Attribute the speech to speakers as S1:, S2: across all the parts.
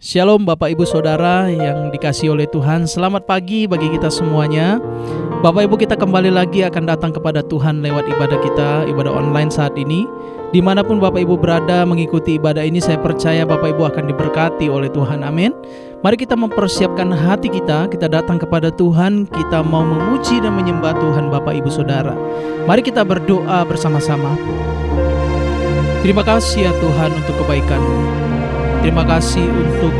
S1: Shalom Bapak Ibu Saudara yang dikasihi oleh Tuhan. Selamat pagi bagi kita semuanya. Bapak Ibu, kita kembali lagi akan datang kepada Tuhan lewat ibadah kita, ibadah online saat ini. Dimanapun Bapak Ibu berada mengikuti ibadah ini, saya percaya Bapak Ibu akan diberkati oleh Tuhan. Amin. Mari kita mempersiapkan hati kita datang kepada Tuhan. Kita mau memuji dan menyembah Tuhan Bapak Ibu Saudara. Mari kita berdoa bersama-sama. Terima kasih ya Tuhan untuk kebaikan-Mu. Terima kasih untuk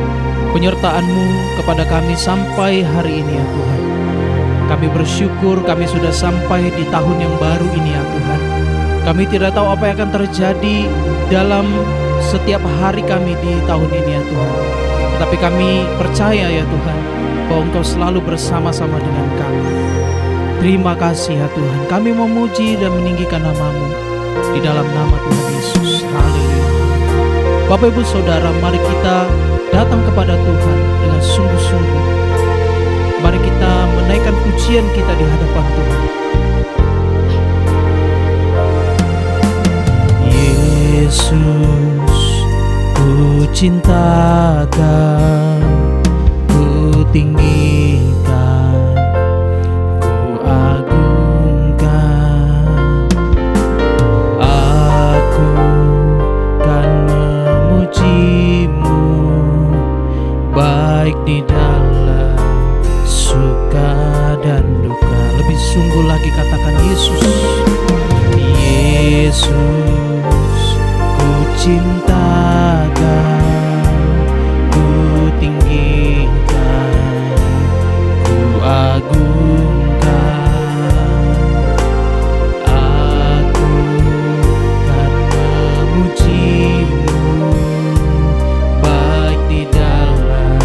S1: penyertaan-Mu kepada kami sampai hari ini ya Tuhan. Kami bersyukur kami sudah sampai di tahun yang baru ini ya Tuhan. Kami tidak tahu apa yang akan terjadi dalam setiap hari kami di tahun ini ya Tuhan. Tetapi kami percaya ya Tuhan bahwa Engkau selalu bersama-sama dengan kami. Terima kasih ya Tuhan. Kami memuji dan meninggikan nama-Mu di dalam nama Tuhan Yesus. Haleluya. Bapak Ibu Saudara, mari kita datang kepada Tuhan dengan sungguh-sungguh. Mari kita menaikkan pujian kita di hadapan Tuhan. Yesus, ku cintakan, ku tinggikan, ku agungkan. Aku kan memuji-Mu, baik di dalam suka dan duka. Lebih sungguh lagi katakan Yesus. Yesus, ku cintakan, ku tinggikan, ku agungkan. Aku kan memuji-Mu, baik di dalam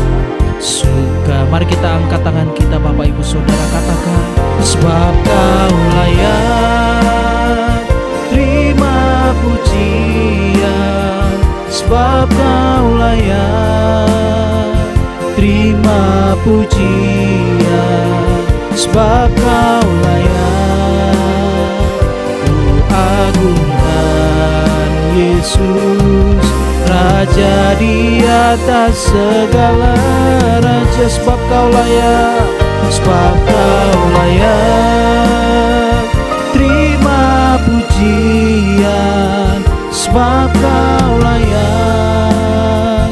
S1: suka. Mari kita angkat tangan kita Bapak Ibu Saudara, katakan, sebab Kau layak terima pujian, sebab Kau layak terima pujian, sebab Kau layak ku agungkan. Yesus, Raja di atas segala raja, sebab Kau layak, sebab Kau layak terima pujian, sebab Kau layak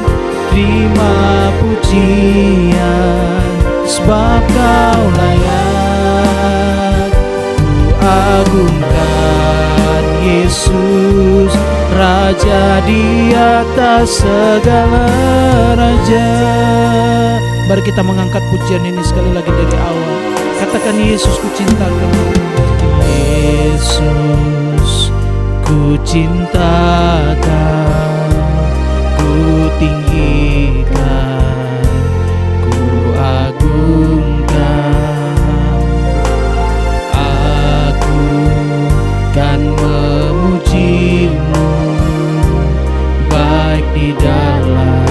S1: terima pujian, sebab Kau layak ku agungkan. Yesus, Raja di atas segala raja. Mari kita mengangkat pujian ini sekali lagi dari awal. Katakan, Yesus, ku cintakan. Yesus, ku cintakan, ku tinggikan, ku agungkan. Aku kan memuji-Mu, baik di dalam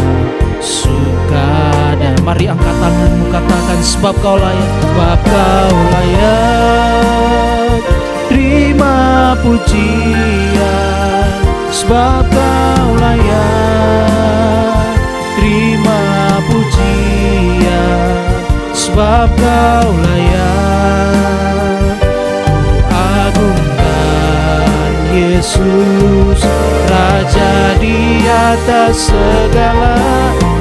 S1: suka dan. Mari angkat tanganmu, katakan, sebab Kau layak, sebab Kau layak terima pujian, sebab Kau layak terima pujian, sebab Kau layak ku agungkan. Yesus, Raja di atas segala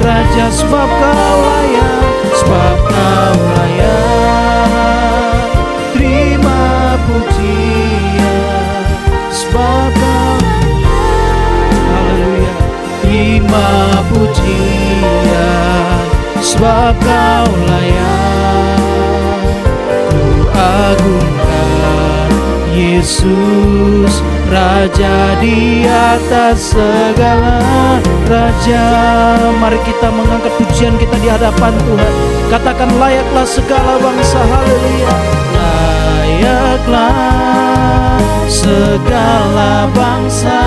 S1: raja, sebab Kau layak, sebab Kau layak terima pujian, sebab Kau, haleluya, terima pujian, sebab Kau layak ku agungkan. Yesus, Raja di atas segala raja. Mari kita mengangkat pujian kita di hadapan Tuhan. Katakan, layaklah segala bangsa, haleluya. Layaklah segala bangsa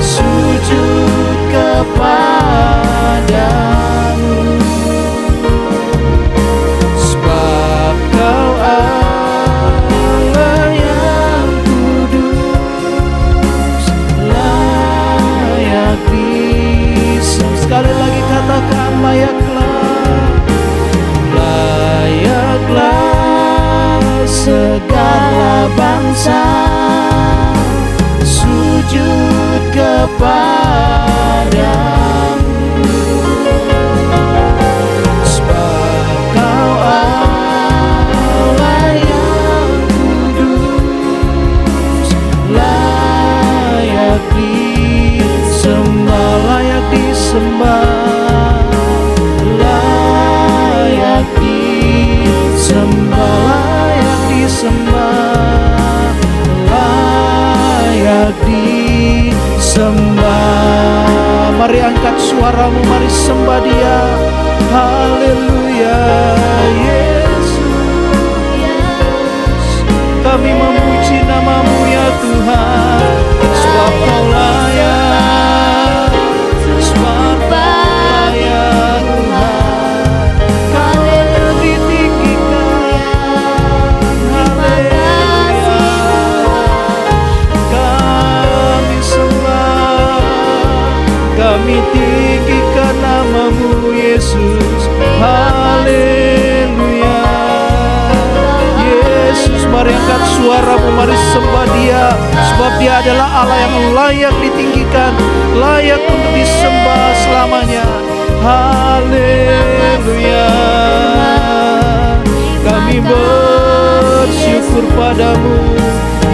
S1: sujud kepadamu, sebab Kau Allah yang kudus, layak disembah. Sekali lagi katakan layaklah segala bangsa sujud kepadamu, sebab Kau Allah yang kudus, layak disembah, layak disembah, layak disembah, layak disembah, layak disembah. Mari angkat suaramu, mari sembah Dia. Haleluya, Yesus. Kami memuji nama-Mu ya Tuhan, sebab Kau layak, sebab Kau layak Tuhan. Kau layak ditinggikan. Haleluya, kami sembah, kami tinggikan nama-Mu Yesus. Haleluya, Yesus. Mari angkat suaramu, mari sembah Dia, sebab Dia adalah Allah yang layak ditinggikan, layak untuk disembah selamanya. Haleluya, kami bersyukur padamu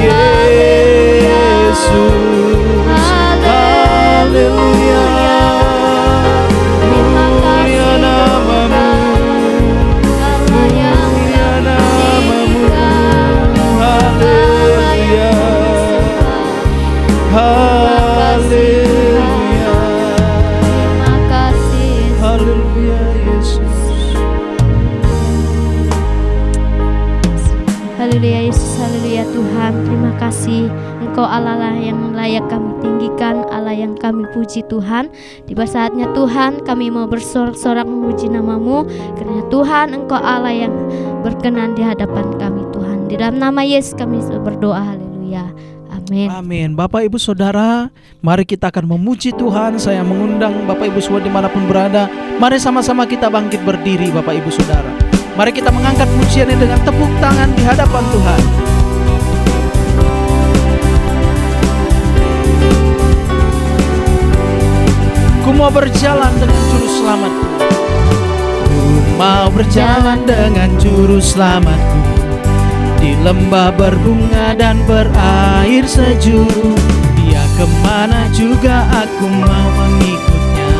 S1: Yesus. Haleluya, mulia nama-Mu, mulia nama-Mu. Haleluya, haleluya, haleluya Yesus.
S2: Haleluya Yesus, haleluya Tuhan. Terima kasih, Engkau Allah lah yang layak kami tinggikan, Allah yang kami puji Tuhan. Tiba saatnya Tuhan, kami mau bersorak-sorak memuji nama-Mu, karena Tuhan Engkau Allah yang berkenan di hadapan kami Tuhan. Di dalam nama Yesus kami berdoa, haleluya, amin.
S1: Amin. Bapak Ibu Saudara, mari kita akan memuji Tuhan. Saya mengundang Bapak Ibu Saudara dimanapun berada, mari sama-sama kita bangkit berdiri Bapak Ibu Saudara. Mari kita mengangkat pujian ini dengan tepuk tangan di hadapan Tuhan. Ku mau berjalan dengan juru selamatku, ku mau berjalan dengan juru selamatku, di lembah berbunga dan berair sejuk. Dia kemana juga aku mau mengikutnya,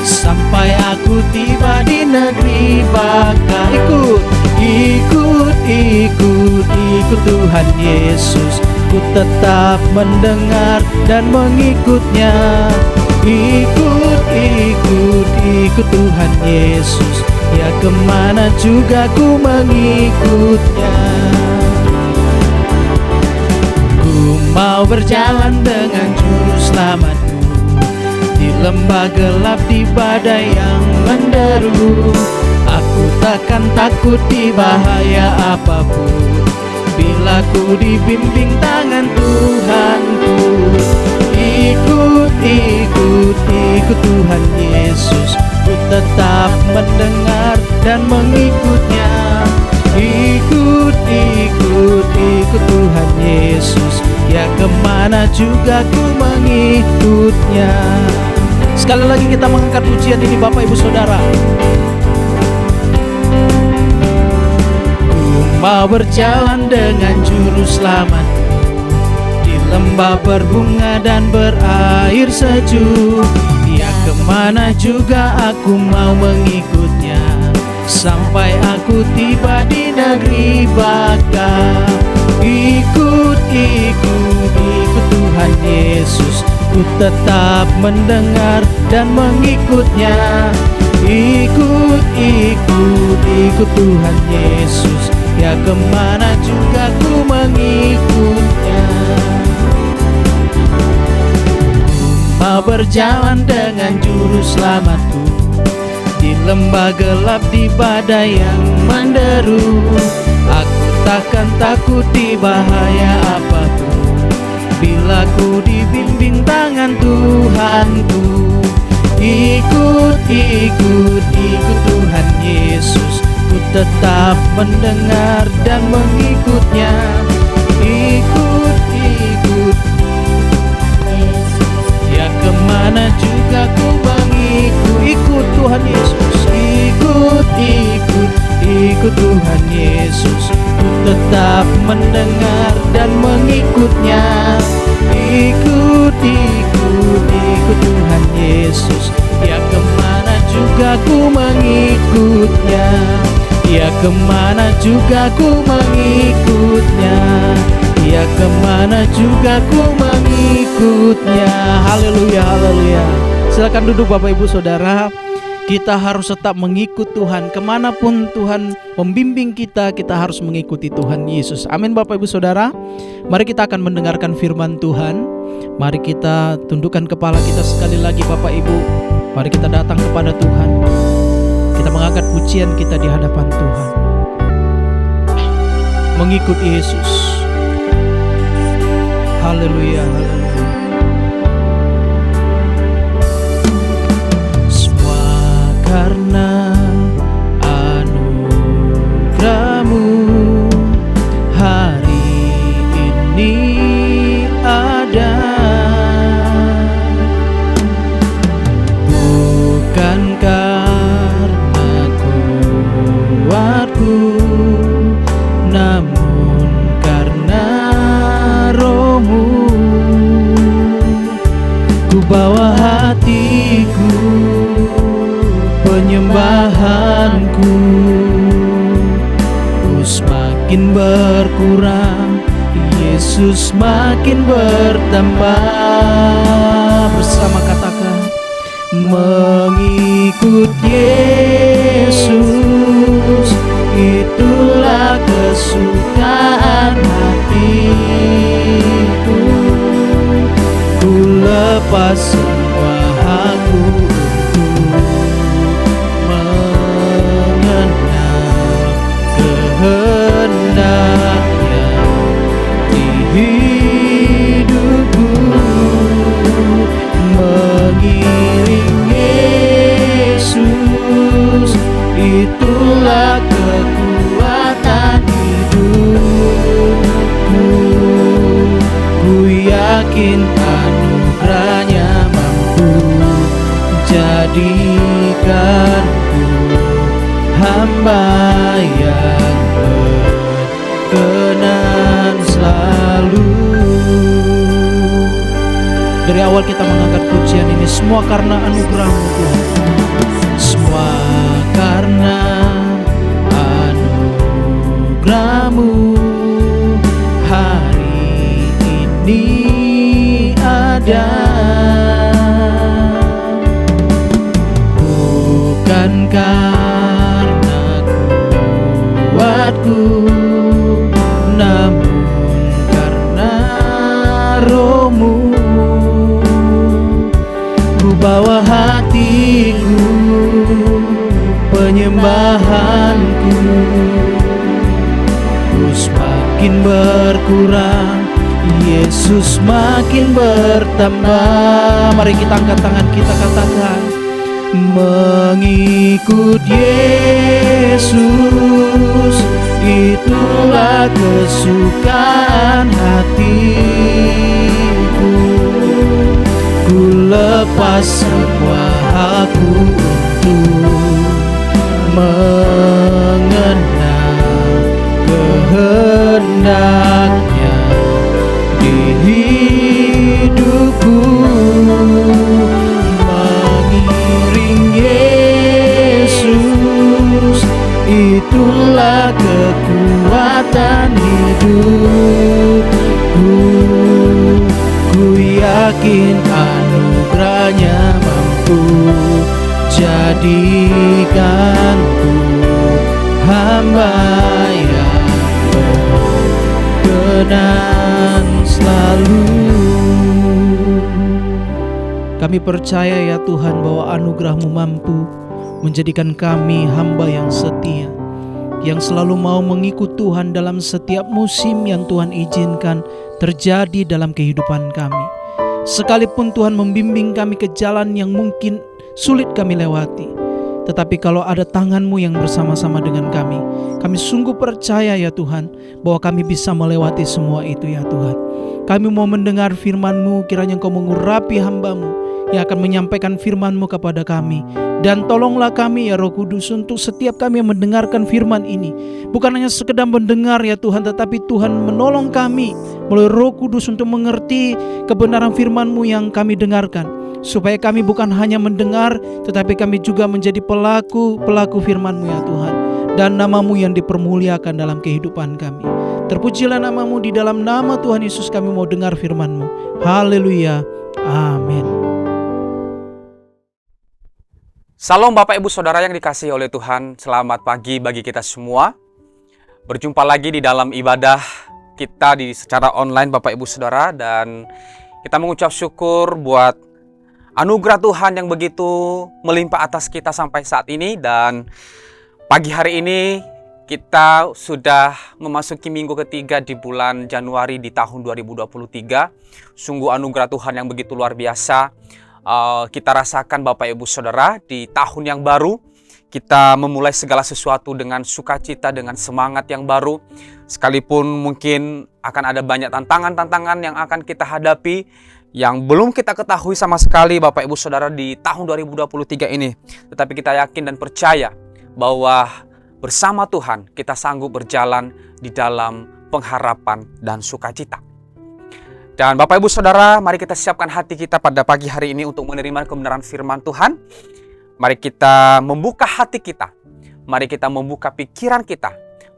S1: sampai aku tiba di negeri baka. Ikut Tuhan Yesus, ku tetap mendengar dan mengikutnya. Ikut Tuhan Yesus, ya kemana juga ku mengikutnya. Ku mau berjalan dengan juru selamatku, di lembah gelap di badai yang menderu. Aku takkan takut di bahaya apapun, bila ku dibimbing tangan Tuhanku. Ikut Tuhan Yesus, ku tetap mendengar dan mengikutnya. Ikut Tuhan Yesus, ya kemana juga ku mengikutnya. Sekali lagi kita mengangkat pujian ini Bapak Ibu Saudara. Ku mau berjalan dengan juru selamat, di lembah berbunga dan berair sejuk. Dia kemana juga aku mau mengikutnya, sampai aku tiba di negeri baka. Ikut Tuhan Yesus, ku tetap mendengar dan mengikutnya. Ikut Tuhan Yesus, ya kemana juga ku mengikutnya. Ku mau berjalan dengan juru selamatku, di lembah gelap di badai yang menderu. Aku takkan takut di bahaya apapun, bila ku dibimbing tangan Tuhanku. Ikut Tuhan Yesus, ku tetap mendengar dan mengikutnya. Ikut ya kemana juga ku mengikut. Ikut Tuhan Yesus, ikut Tuhan Yesus, ku tetap mendengar dan mengikutnya. Ikut Tuhan Yesus, ya kemana juga ku mengikutnya. Ya kemana juga ku mengikutnya. Ya kemana juga ku mengikutnya. Haleluya, haleluya. Silakan duduk Bapak Ibu Saudara. Kita harus tetap mengikut Tuhan. Kemanapun Tuhan membimbing kita, kita harus mengikuti Tuhan Yesus. Amin Bapak Ibu Saudara. Mari kita akan mendengarkan firman Tuhan. Mari kita tundukkan kepala kita sekali lagi Bapak Ibu. Mari kita datang kepada Tuhan. Kita mengangkat pujian kita di hadapan Tuhan. Mengikut Yesus. Haleluya, haleluya. Semua karena anugerah-Mu hari ini ada. Bukan karena kuatku, namun karena Roh-Mu. Ku bawa hatiku, penyembahanku, ku semakin berkurang, Yesus makin bertambah. Bersama katakan, mengikut Yesus, itulah kesukaan hatiku. Ku lepas semua hakku untuk mengenal kehendaknya di hidupku. Mengiring Yesus, itulah kekuatan hidupku. Ku yakin anugerah-Nya mampu jadikanku hamba yang berkenan selalu. Dari awal kita mengangkat pujian ini, semua karena anugerah-Mu Tuhan. Semua karena anugerah-Mu hari ini ada. Bukan karena kuatku, namun karena Roh-Mu. Ku bawa hatiku, penyembahanku, ku semakin berkurang, Yesus makin bertambah. Mari kita angkat tangan kita, katakan, mengikut Yesus, itulah kesukaan hatiku. Ku lepas semua hakku untuk mengenal kehendaknya di hidupku. Mengiring Yesus, itulah kekuatan hidupku. Ku yakin anugerah-Nya mampu jadikanku hamba yang berkenan selalu. Kami percaya ya Tuhan bahwa anugerah-Mu mampu menjadikan kami hamba yang setia, yang selalu mau mengikut Tuhan dalam setiap musim yang Tuhan izinkan terjadi dalam kehidupan kami. Sekalipun Tuhan membimbing kami ke jalan yang mungkin sulit kami lewati. Tetapi kalau ada tangan-Mu yang bersama-sama dengan kami sungguh percaya ya Tuhan, bahwa kami bisa melewati semua itu ya Tuhan. Kami mau mendengar firman-Mu, kiranya Engkau mengurapi hamba-Mu yang akan menyampaikan firman-Mu kepada kami. Dan tolonglah kami ya Roh Kudus, untuk setiap kami yang mendengarkan firman ini, bukan hanya sekedar mendengar ya Tuhan, tetapi Tuhan menolong kami melalui Roh Kudus untuk mengerti kebenaran firman-Mu yang kami dengarkan, supaya kami bukan hanya mendengar, tetapi kami juga menjadi pelaku firman-Mu ya Tuhan, dan nama-Mu yang dipermuliakan dalam kehidupan kami. Terpujilah nama-Mu, di dalam nama Tuhan Yesus kami mau dengar firman-Mu. Haleluya, amin.
S3: Salam Bapak Ibu Saudara yang dikasihi oleh Tuhan. Selamat pagi bagi kita semua. Berjumpa lagi di dalam ibadah kita secara online Bapak Ibu Saudara, dan kita mengucap syukur buat anugerah Tuhan yang begitu melimpah atas kita sampai saat ini. Dan pagi hari ini kita sudah memasuki minggu ketiga di bulan Januari di tahun 2023. Sungguh anugerah Tuhan yang begitu luar biasa kita rasakan Bapak Ibu Saudara. Di tahun yang baru kita memulai segala sesuatu dengan sukacita, dengan semangat yang baru. Sekalipun mungkin akan ada banyak tantangan-tantangan yang akan kita hadapi, yang belum kita ketahui sama sekali Bapak Ibu Saudara di tahun 2023 ini. Tetapi kita yakin dan percaya bahwa bersama Tuhan kita sanggup berjalan di dalam pengharapan dan sukacita. Dan Bapak Ibu Saudara, mari kita siapkan hati kita pada pagi hari ini untuk menerima kebenaran firman Tuhan. Mari kita membuka hati kita. Mari kita membuka pikiran kita.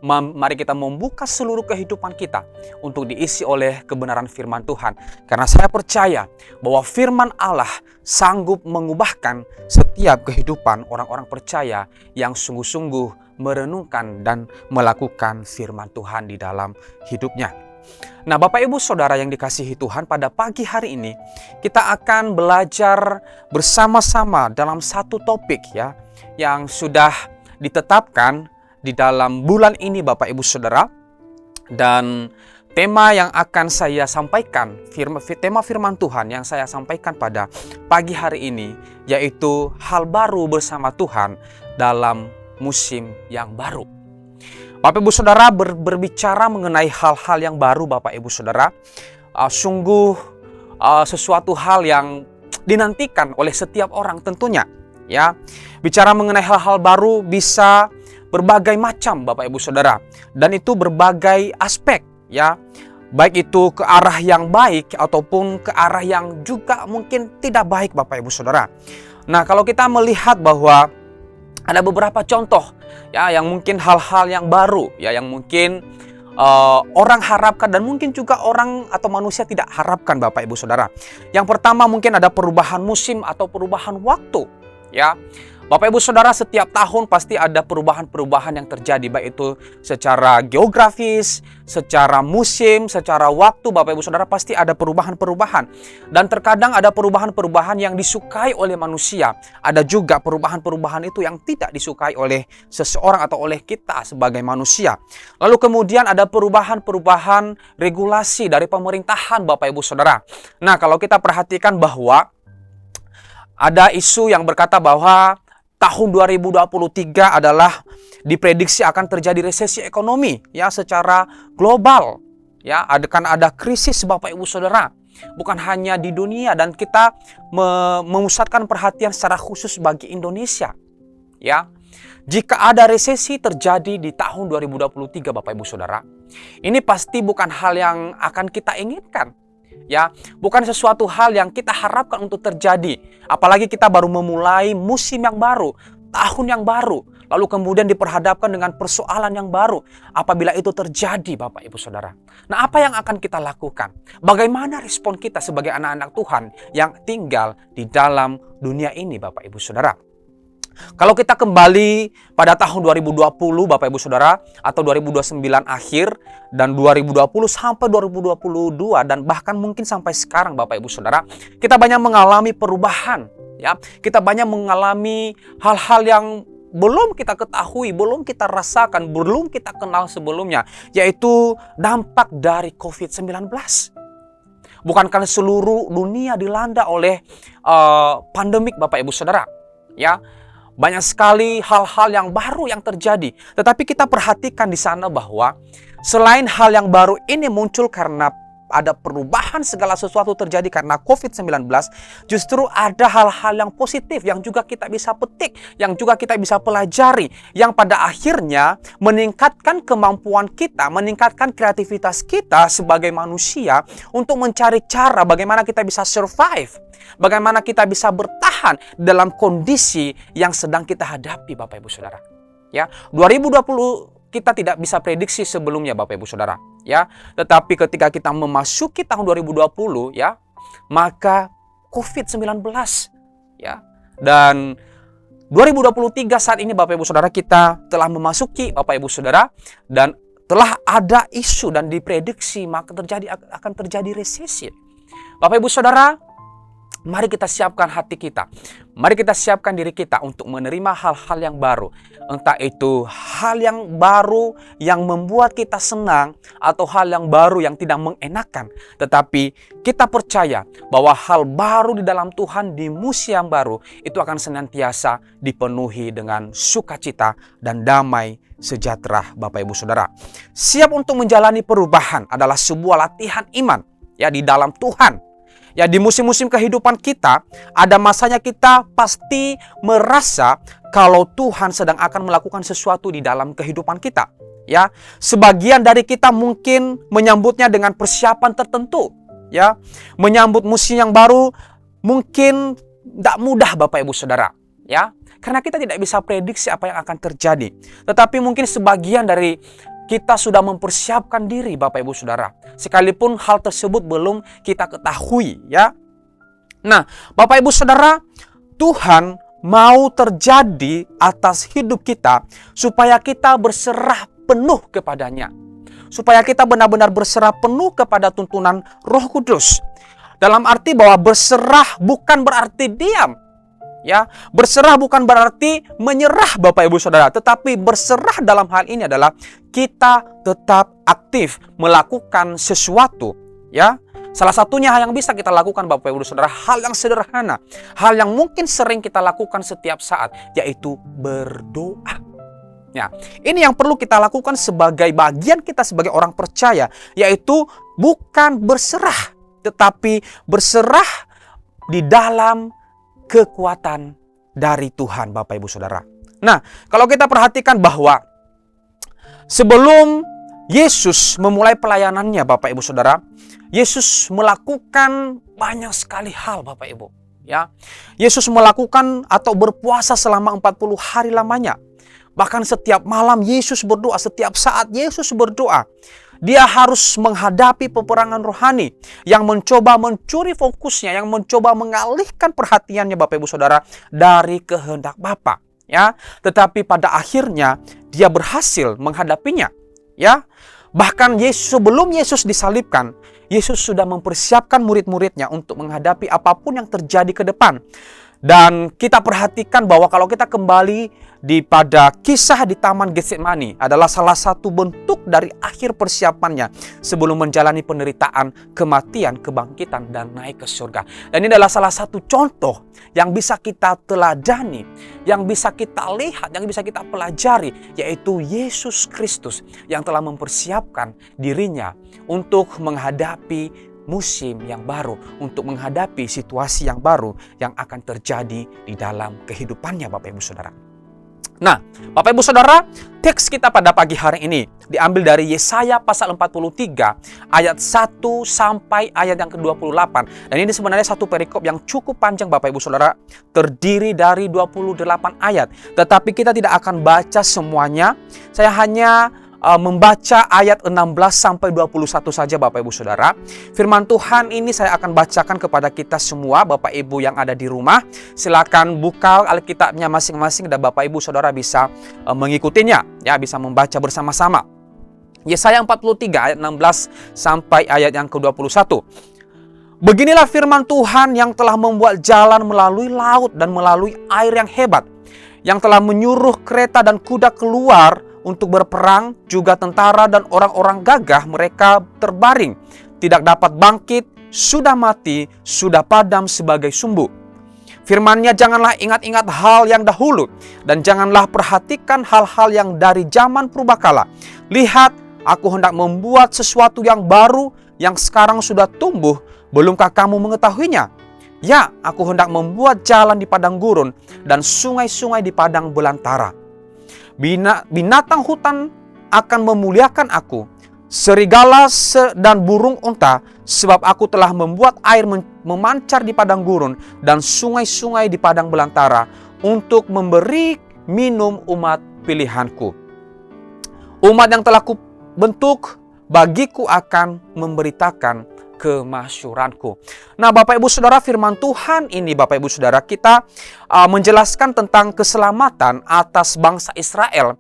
S3: Mari kita membuka seluruh kehidupan kita untuk diisi oleh kebenaran firman Tuhan. Karena saya percaya bahwa firman Allah sanggup mengubahkan setiap kehidupan orang-orang percaya yang sungguh-sungguh merenungkan dan melakukan firman Tuhan di dalam hidupnya. Nah, Bapak Ibu Saudara yang dikasihi Tuhan, pada pagi hari ini kita akan belajar bersama-sama dalam satu topik ya, yang sudah ditetapkan di dalam bulan ini Bapak Ibu Saudara. Dan tema yang akan saya sampaikan, tema firman Tuhan yang saya sampaikan pada pagi hari ini, yaitu hal baru bersama Tuhan dalam musim yang baru. Bapak Ibu Saudara, berbicara mengenai hal-hal yang baru Bapak Ibu Saudara, sungguh sesuatu hal yang dinantikan oleh setiap orang tentunya ya. Bicara mengenai hal-hal baru bisa berbagai macam Bapak Ibu Saudara, dan itu berbagai aspek ya, baik itu ke arah yang baik ataupun ke arah yang juga mungkin tidak baik Bapak Ibu Saudara. Nah, kalau kita melihat bahwa ada beberapa contoh ya, yang mungkin hal-hal yang baru ya, yang mungkin orang harapkan dan mungkin juga orang atau manusia tidak harapkan Bapak Ibu Saudara. Yang pertama mungkin ada perubahan musim atau perubahan waktu ya. Bapak Ibu Saudara, setiap tahun pasti ada perubahan-perubahan yang terjadi, baik itu secara geografis, secara musim, secara waktu. Bapak Ibu Saudara, pasti ada perubahan-perubahan. Dan terkadang ada perubahan-perubahan yang disukai oleh manusia. Ada juga perubahan-perubahan itu yang tidak disukai oleh seseorang atau oleh kita sebagai manusia. Lalu kemudian ada perubahan-perubahan regulasi dari pemerintahan Bapak Ibu Saudara. Nah, kalau kita perhatikan bahwa ada isu yang berkata bahwa tahun 2023 adalah diprediksi akan terjadi resesi ekonomi ya, secara global ya, akan ada krisis Bapak Ibu Saudara, bukan hanya di dunia, dan kita memusatkan perhatian secara khusus bagi Indonesia ya. Jika ada resesi terjadi di tahun 2023 Bapak Ibu Saudara, ini pasti bukan hal yang akan kita inginkan ya, bukan sesuatu hal yang kita harapkan untuk terjadi. Apalagi kita baru memulai musim yang baru, tahun yang baru, lalu kemudian diperhadapkan dengan persoalan yang baru. Apabila itu terjadi Bapak Ibu Saudara, nah apa yang akan kita lakukan? Bagaimana respon kita sebagai anak-anak Tuhan yang tinggal di dalam dunia ini Bapak Ibu Saudara? Kalau kita kembali pada tahun 2020 Bapak Ibu Saudara, atau 2029 akhir, dan 2020 sampai 2022, dan bahkan mungkin sampai sekarang Bapak Ibu Saudara, kita banyak mengalami perubahan ya. Kita banyak mengalami hal-hal yang belum kita ketahui, belum kita rasakan, belum kita kenal sebelumnya, yaitu dampak dari COVID-19. Bukankah seluruh dunia dilanda oleh pandemik Bapak Ibu Saudara? Ya, banyak sekali hal-hal yang baru yang terjadi. Tetapi kita perhatikan di sana bahwa selain hal yang baru ini muncul karena ada perubahan, segala sesuatu terjadi karena COVID-19, justru ada hal-hal yang positif yang juga kita bisa petik, yang juga kita bisa pelajari, yang pada akhirnya meningkatkan kemampuan kita, meningkatkan kreativitas kita sebagai manusia untuk mencari cara bagaimana kita bisa survive, bagaimana kita bisa bertahan dalam kondisi yang sedang kita hadapi, Bapak Ibu Saudara. Ya, 2020 kita tidak bisa prediksi sebelumnya, Bapak Ibu Saudara, ya. Tetapi ketika kita memasuki tahun 2020, ya, maka COVID-19, ya. Dan 2023 saat ini, Bapak Ibu Saudara, kita telah memasuki, Bapak Ibu Saudara, dan telah ada isu dan diprediksi akan terjadi resesi. Bapak Ibu Saudara, mari kita siapkan hati kita. Mari kita siapkan diri kita untuk menerima hal-hal yang baru. Entah itu hal yang baru yang membuat kita senang atau hal yang baru yang tidak mengenakan. Tetapi kita percaya bahwa hal baru di dalam Tuhan di musim yang baru itu akan senantiasa dipenuhi dengan sukacita dan damai sejahtera, Bapak Ibu Saudara. Siap untuk menjalani perubahan adalah sebuah latihan iman, ya, di dalam Tuhan. Ya, di musim-musim kehidupan kita, ada masanya kita pasti merasa kalau Tuhan sedang akan melakukan sesuatu di dalam kehidupan kita. Ya, sebagian dari kita mungkin menyambutnya dengan persiapan tertentu. Ya, menyambut musim yang baru mungkin tidak mudah, Bapak Ibu Saudara. Ya, karena kita tidak bisa prediksi apa yang akan terjadi. Tetapi mungkin sebagian dari kita sudah mempersiapkan diri, Bapak Ibu Saudara, sekalipun hal tersebut belum kita ketahui, ya. Nah, Bapak Ibu Saudara, Tuhan mau terjadi atas hidup kita supaya kita berserah penuh kepadanya. Supaya kita benar-benar berserah penuh kepada tuntunan Roh Kudus. Dalam arti bahwa berserah bukan berarti diam. Ya, berserah bukan berarti menyerah, Bapak Ibu Saudara, tetapi berserah dalam hal ini adalah kita tetap aktif melakukan sesuatu, ya. Salah satunya hal yang bisa kita lakukan, Bapak Ibu Saudara, hal yang sederhana, hal yang mungkin sering kita lakukan setiap saat, yaitu berdoa. Ya, ini yang perlu kita lakukan sebagai bagian kita sebagai orang percaya, yaitu bukan berserah, tetapi berserah di dalam kekuatan dari Tuhan, Bapak Ibu Saudara. Nah, kalau kita perhatikan bahwa sebelum Yesus memulai pelayanannya, Bapak Ibu Saudara, Yesus melakukan banyak sekali hal, Bapak Ibu. Ya, Yesus melakukan atau berpuasa selama 40 hari lamanya. Bahkan setiap malam Yesus berdoa, setiap saat Yesus berdoa. Dia harus menghadapi peperangan rohani yang mencoba mencuri fokusnya, yang mencoba mengalihkan perhatiannya, Bapak Ibu Saudara, dari kehendak Bapa. Ya, tetapi pada akhirnya dia berhasil menghadapinya. Ya, bahkan sebelum Yesus disalibkan, Yesus sudah mempersiapkan murid-muridnya untuk menghadapi apapun yang terjadi ke depan. Dan kita perhatikan bahwa kalau kita kembali pada kisah di Taman Getsemani adalah salah satu bentuk dari akhir persiapannya sebelum menjalani penderitaan, kematian, kebangkitan, dan naik ke surga. Dan ini adalah salah satu contoh yang bisa kita teladani, yang bisa kita lihat, yang bisa kita pelajari, yaitu Yesus Kristus yang telah mempersiapkan dirinya untuk menghadapi musim yang baru, untuk menghadapi situasi yang baru yang akan terjadi di dalam kehidupannya, Bapak Ibu Saudara. Nah, Bapak Ibu Saudara, teks kita pada pagi hari ini diambil dari Yesaya pasal 43 ayat 1 sampai ayat yang ke-28. Dan ini sebenarnya satu perikop yang cukup panjang, Bapak Ibu Saudara, terdiri dari 28 ayat. Tetapi kita tidak akan baca semuanya. Saya hanya membaca ayat 16 sampai 21 saja, Bapak Ibu Saudara. Firman Tuhan ini saya akan bacakan kepada kita semua, Bapak Ibu yang ada di rumah. Silakan buka Alkitabnya masing-masing dan Bapak Ibu Saudara bisa mengikutinya, ya, bisa membaca bersama-sama. Yesaya 43 ayat 16 sampai ayat yang ke-21. Beginilah firman Tuhan yang telah membuat jalan melalui laut dan melalui air yang hebat, yang telah menyuruh kereta dan kuda keluar untuk berperang, juga tentara dan orang-orang gagah mereka terbaring, tidak dapat bangkit, sudah mati, sudah padam sebagai sumbu. Firman-Nya, janganlah ingat-ingat hal yang dahulu, dan janganlah perhatikan hal-hal yang dari zaman purbakala. Lihat, aku hendak membuat sesuatu yang baru, yang sekarang sudah tumbuh. Belumkah kamu mengetahuinya? Ya, aku hendak membuat jalan di padang gurun, dan sungai-sungai di padang belantara. Binatang hutan akan memuliakan aku, serigala dan burung unta, sebab aku telah membuat air memancar di padang gurun dan sungai-sungai di padang belantara untuk memberi minum umat pilihanku. Umat yang telah kubentuk, bagiku akan memberitakan kemasyuranku. Nah, Bapak Ibu Saudara, firman Tuhan ini, Bapak Ibu Saudara, kita menjelaskan tentang keselamatan atas bangsa Israel.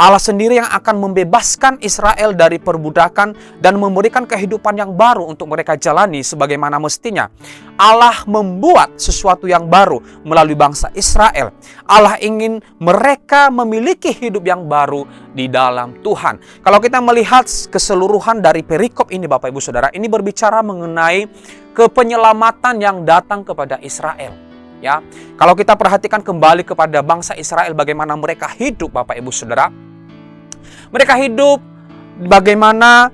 S3: Allah sendiri yang akan membebaskan Israel dari perbudakan dan memberikan kehidupan yang baru untuk mereka jalani sebagaimana mestinya. Allah membuat sesuatu yang baru melalui bangsa Israel. Allah ingin mereka memiliki hidup yang baru di dalam Tuhan. Kalau kita melihat keseluruhan dari perikop ini, Bapak Ibu Saudara, ini berbicara mengenai kepenyelamatan yang datang kepada Israel. Ya, kalau kita perhatikan kembali kepada bangsa Israel, bagaimana mereka hidup, Bapak Ibu Saudara. Mereka hidup bagaimana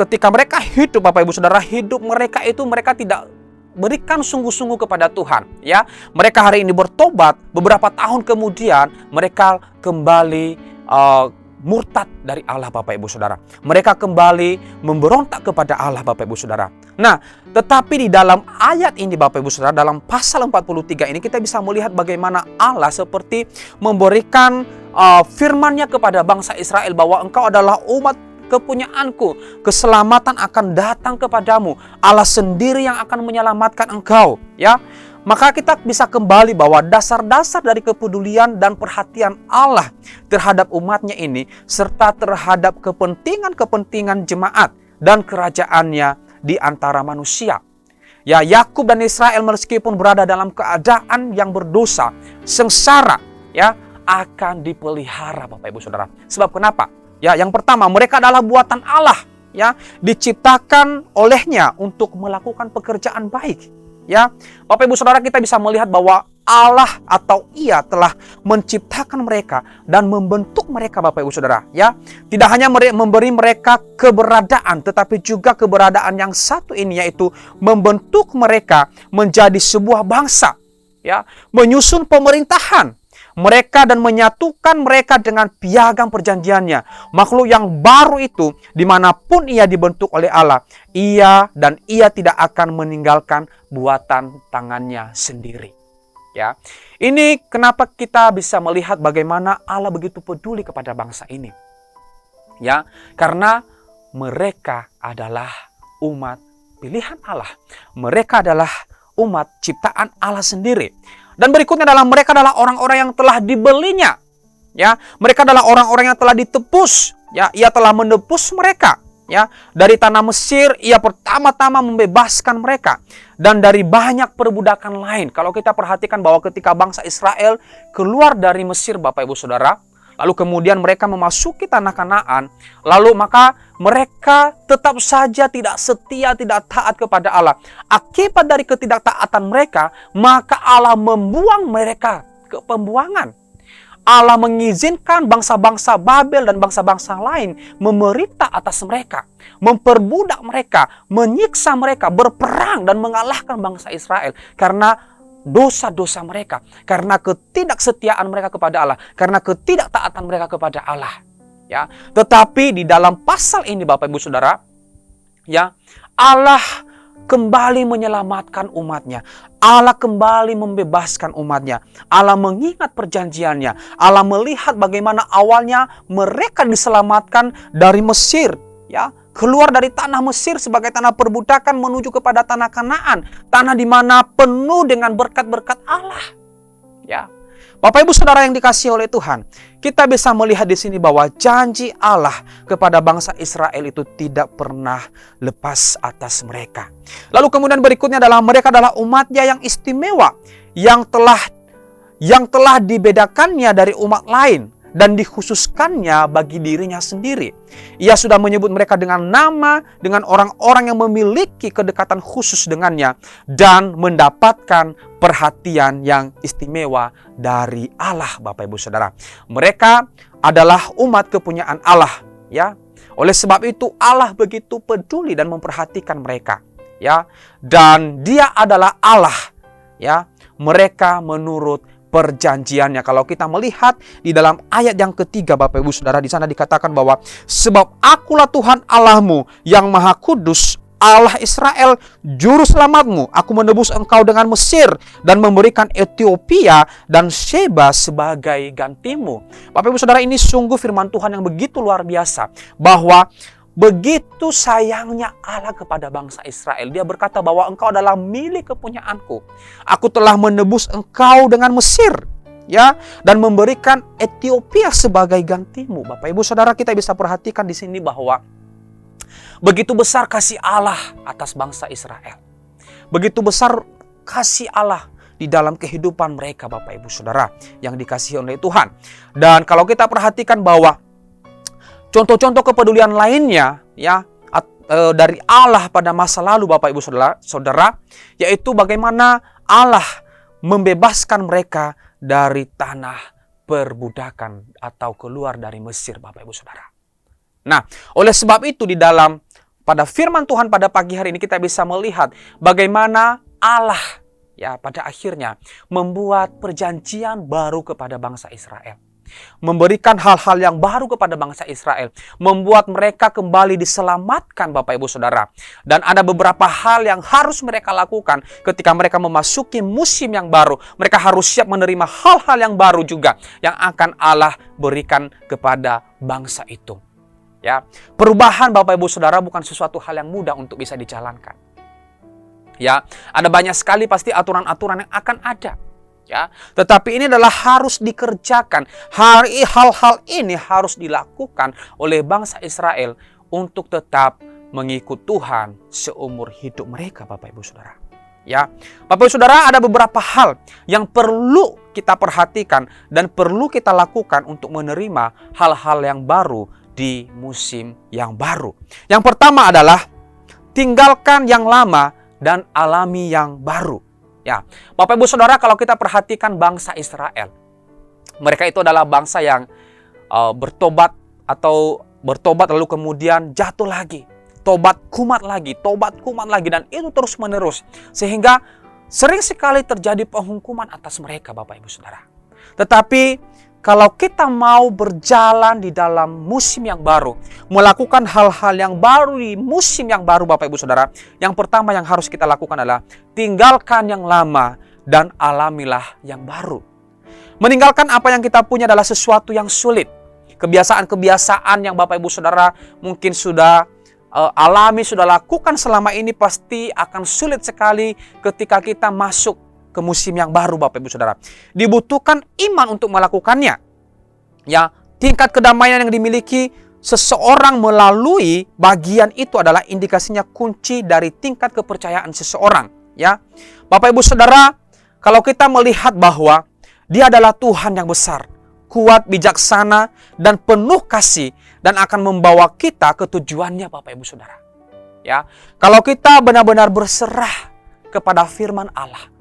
S3: ketika mereka hidup, Bapak Ibu Saudara, hidup mereka itu mereka tidak berikan sungguh-sungguh kepada Tuhan. Ya, mereka hari ini bertobat, beberapa tahun kemudian mereka kembali murtad dari Allah, Bapak Ibu Saudara. Mereka kembali memberontak kepada Allah, Bapak Ibu Saudara. Nah, tetapi di dalam ayat ini, Bapak Ibu Saudara, dalam pasal 43 ini kita bisa melihat bagaimana Allah seperti memberikan firman-Nya kepada bangsa Israel bahwa engkau adalah umat kepunyaanku, keselamatan akan datang kepadamu, Allah sendiri yang akan menyelamatkan engkau. Ya, maka kita bisa kembali bahwa dasar-dasar dari kepedulian dan perhatian Allah terhadap umatnya ini, serta terhadap kepentingan-kepentingan jemaat dan kerajaannya di antara manusia. Ya, Yakub dan Israel meskipun berada dalam keadaan yang berdosa, sengsara, ya, akan dipelihara, Bapak Ibu Saudara. Sebab kenapa? Ya, yang pertama, mereka adalah buatan Allah, ya, diciptakan olehnya untuk melakukan pekerjaan baik. Ya, Bapak Ibu Saudara, kita bisa melihat bahwa Allah atau Ia telah menciptakan mereka dan membentuk mereka, Bapak Ibu Saudara. Ya, tidak hanya memberi mereka keberadaan, tetapi juga keberadaan yang satu ini, yaitu membentuk mereka menjadi sebuah bangsa. Ya, menyusun pemerintahan mereka dan menyatukan mereka dengan piagam perjanjiannya. Makhluk yang baru itu, dimanapun ia dibentuk oleh Allah, ia tidak akan meninggalkan buatan tangannya sendiri. Ya, ini kenapa kita bisa melihat bagaimana Allah begitu peduli kepada bangsa ini. Ya, karena mereka adalah umat pilihan Allah. Mereka adalah umat ciptaan Allah sendiri. Dan berikutnya adalah mereka adalah orang-orang yang telah dibelinya. Ya, mereka adalah orang-orang yang telah ditebus. Ya, ia telah menebus mereka. Ya, dari tanah Mesir ia pertama-tama membebaskan mereka dan dari banyak perbudakan lain. Kalau kita perhatikan bahwa ketika bangsa Israel keluar dari Mesir, Bapak Ibu Saudara, lalu kemudian mereka memasuki tanah Kanaan, lalu maka mereka tetap saja tidak setia, tidak taat kepada Allah. Akibat dari ketidaktaatan mereka, maka Allah membuang mereka ke pembuangan. Allah mengizinkan bangsa-bangsa Babel dan bangsa-bangsa lain memerintah atas mereka, memperbudak mereka, menyiksa mereka, berperang dan mengalahkan bangsa Israel karena dosa-dosa mereka, karena ketidaksetiaan mereka kepada Allah, karena ketidaktaatan mereka kepada Allah. Ya, tetapi di dalam pasal ini, Bapak Ibu Saudara, ya, Allah kembali menyelamatkan umatnya. Allah kembali membebaskan umatnya. Allah mengingat perjanjiannya. Allah melihat bagaimana awalnya mereka diselamatkan dari Mesir, ya, keluar dari tanah Mesir sebagai tanah perbudakan menuju kepada tanah Kanaan, tanah di mana penuh dengan berkat-berkat Allah. Ya, Bapak Ibu Saudara yang dikasihi oleh Tuhan, kita bisa melihat di sini bahwa janji Allah kepada bangsa Israel itu tidak pernah lepas atas mereka. Lalu kemudian berikutnya adalah mereka adalah umatnya yang istimewa, yang telah dibedakannya dari umat lain dan dikhususkannya bagi dirinya sendiri. Ia sudah menyebut mereka dengan nama, dengan orang-orang yang memiliki kedekatan khusus dengannya dan mendapatkan perhatian yang istimewa dari Allah, Bapak Ibu Saudara. Mereka adalah umat kepunyaan Allah, ya. Oleh sebab itu Allah begitu peduli dan memperhatikan mereka, ya. Dan Dia adalah Allah, ya. Mereka menurut perjanjiannya. Kalau kita melihat di dalam ayat yang ketiga, Bapak Ibu Saudara, di sana dikatakan bahwa sebab akulah Tuhan Allahmu yang Maha Kudus, Allah Israel, juru selamatmu. Aku menebus engkau dengan Mesir dan memberikan Ethiopia dan Sheba sebagai gantimu. Bapak Ibu Saudara, ini sungguh firman Tuhan yang begitu luar biasa, bahwa begitu sayangnya Allah kepada bangsa Israel. Dia berkata bahwa engkau adalah milik kepunyaanku. Aku telah menebus engkau dengan Mesir, ya, dan memberikan Ethiopia sebagai gantimu. Bapak Ibu Saudara, kita bisa perhatikan di sini bahwa begitu besar kasih Allah atas bangsa Israel. Begitu besar kasih Allah di dalam kehidupan mereka, Bapak Ibu Saudara, yang dikasihi oleh Tuhan. Dan kalau kita perhatikan bahwa contoh-contoh kepedulian lainnya, ya, dari Allah pada masa lalu, Bapak Ibu Saudara, yaitu bagaimana Allah membebaskan mereka dari tanah perbudakan atau keluar dari Mesir, Bapak Ibu Saudara. Nah, oleh sebab itu di dalam pada firman Tuhan pada pagi hari ini kita bisa melihat bagaimana Allah, ya, pada akhirnya membuat perjanjian baru kepada bangsa Israel. Memberikan hal-hal yang baru kepada bangsa Israel, membuat mereka kembali diselamatkan, Bapak Ibu Saudara. Dan ada beberapa hal yang harus mereka lakukan ketika mereka memasuki musim yang baru. Mereka harus siap menerima hal-hal yang baru juga yang akan Allah berikan kepada bangsa itu. Ya, perubahan, Bapak Ibu Saudara, bukan sesuatu hal yang mudah untuk bisa dijalankan. Ya, ada banyak sekali pasti aturan-aturan yang akan ada. Ya, tetapi ini adalah harus dikerjakan. Hal-hal ini harus dilakukan oleh bangsa Israel untuk tetap mengikut Tuhan seumur hidup mereka, Bapak Ibu Saudara. Ya, Bapak Ibu Saudara, ada beberapa hal yang perlu kita perhatikan dan perlu kita lakukan untuk menerima hal-hal yang baru di musim yang baru. Yang pertama adalah tinggalkan yang lama dan alami yang baru. Ya, Bapak Ibu Saudara, kalau kita perhatikan bangsa Israel, mereka itu adalah bangsa yang bertobat lalu kemudian jatuh lagi, tobat kumat lagi, dan itu terus menerus sehingga sering sekali terjadi penghukuman atas mereka, Bapak Ibu Saudara. Tetapi kalau kita mau berjalan di dalam musim yang baru, melakukan hal-hal yang baru di musim yang baru, Bapak Ibu Saudara, yang pertama yang harus kita lakukan adalah tinggalkan yang lama dan alamilah yang baru. Meninggalkan apa yang kita punya adalah sesuatu yang sulit. Kebiasaan-kebiasaan yang Bapak Ibu Saudara mungkin sudah alami, sudah lakukan selama ini pasti akan sulit sekali ketika kita masuk ke musim yang baru, Bapak Ibu Saudara. Dibutuhkan iman untuk melakukannya. Ya, tingkat kedamaian yang dimiliki seseorang melalui bagian itu adalah indikasinya kunci dari tingkat kepercayaan seseorang. Ya, Bapak Ibu Saudara, kalau kita melihat bahwa Dia adalah Tuhan yang besar, kuat, bijaksana, dan penuh kasih, dan akan membawa kita ke tujuannya, Bapak Ibu Saudara. Ya, kalau kita benar-benar berserah kepada firman Allah,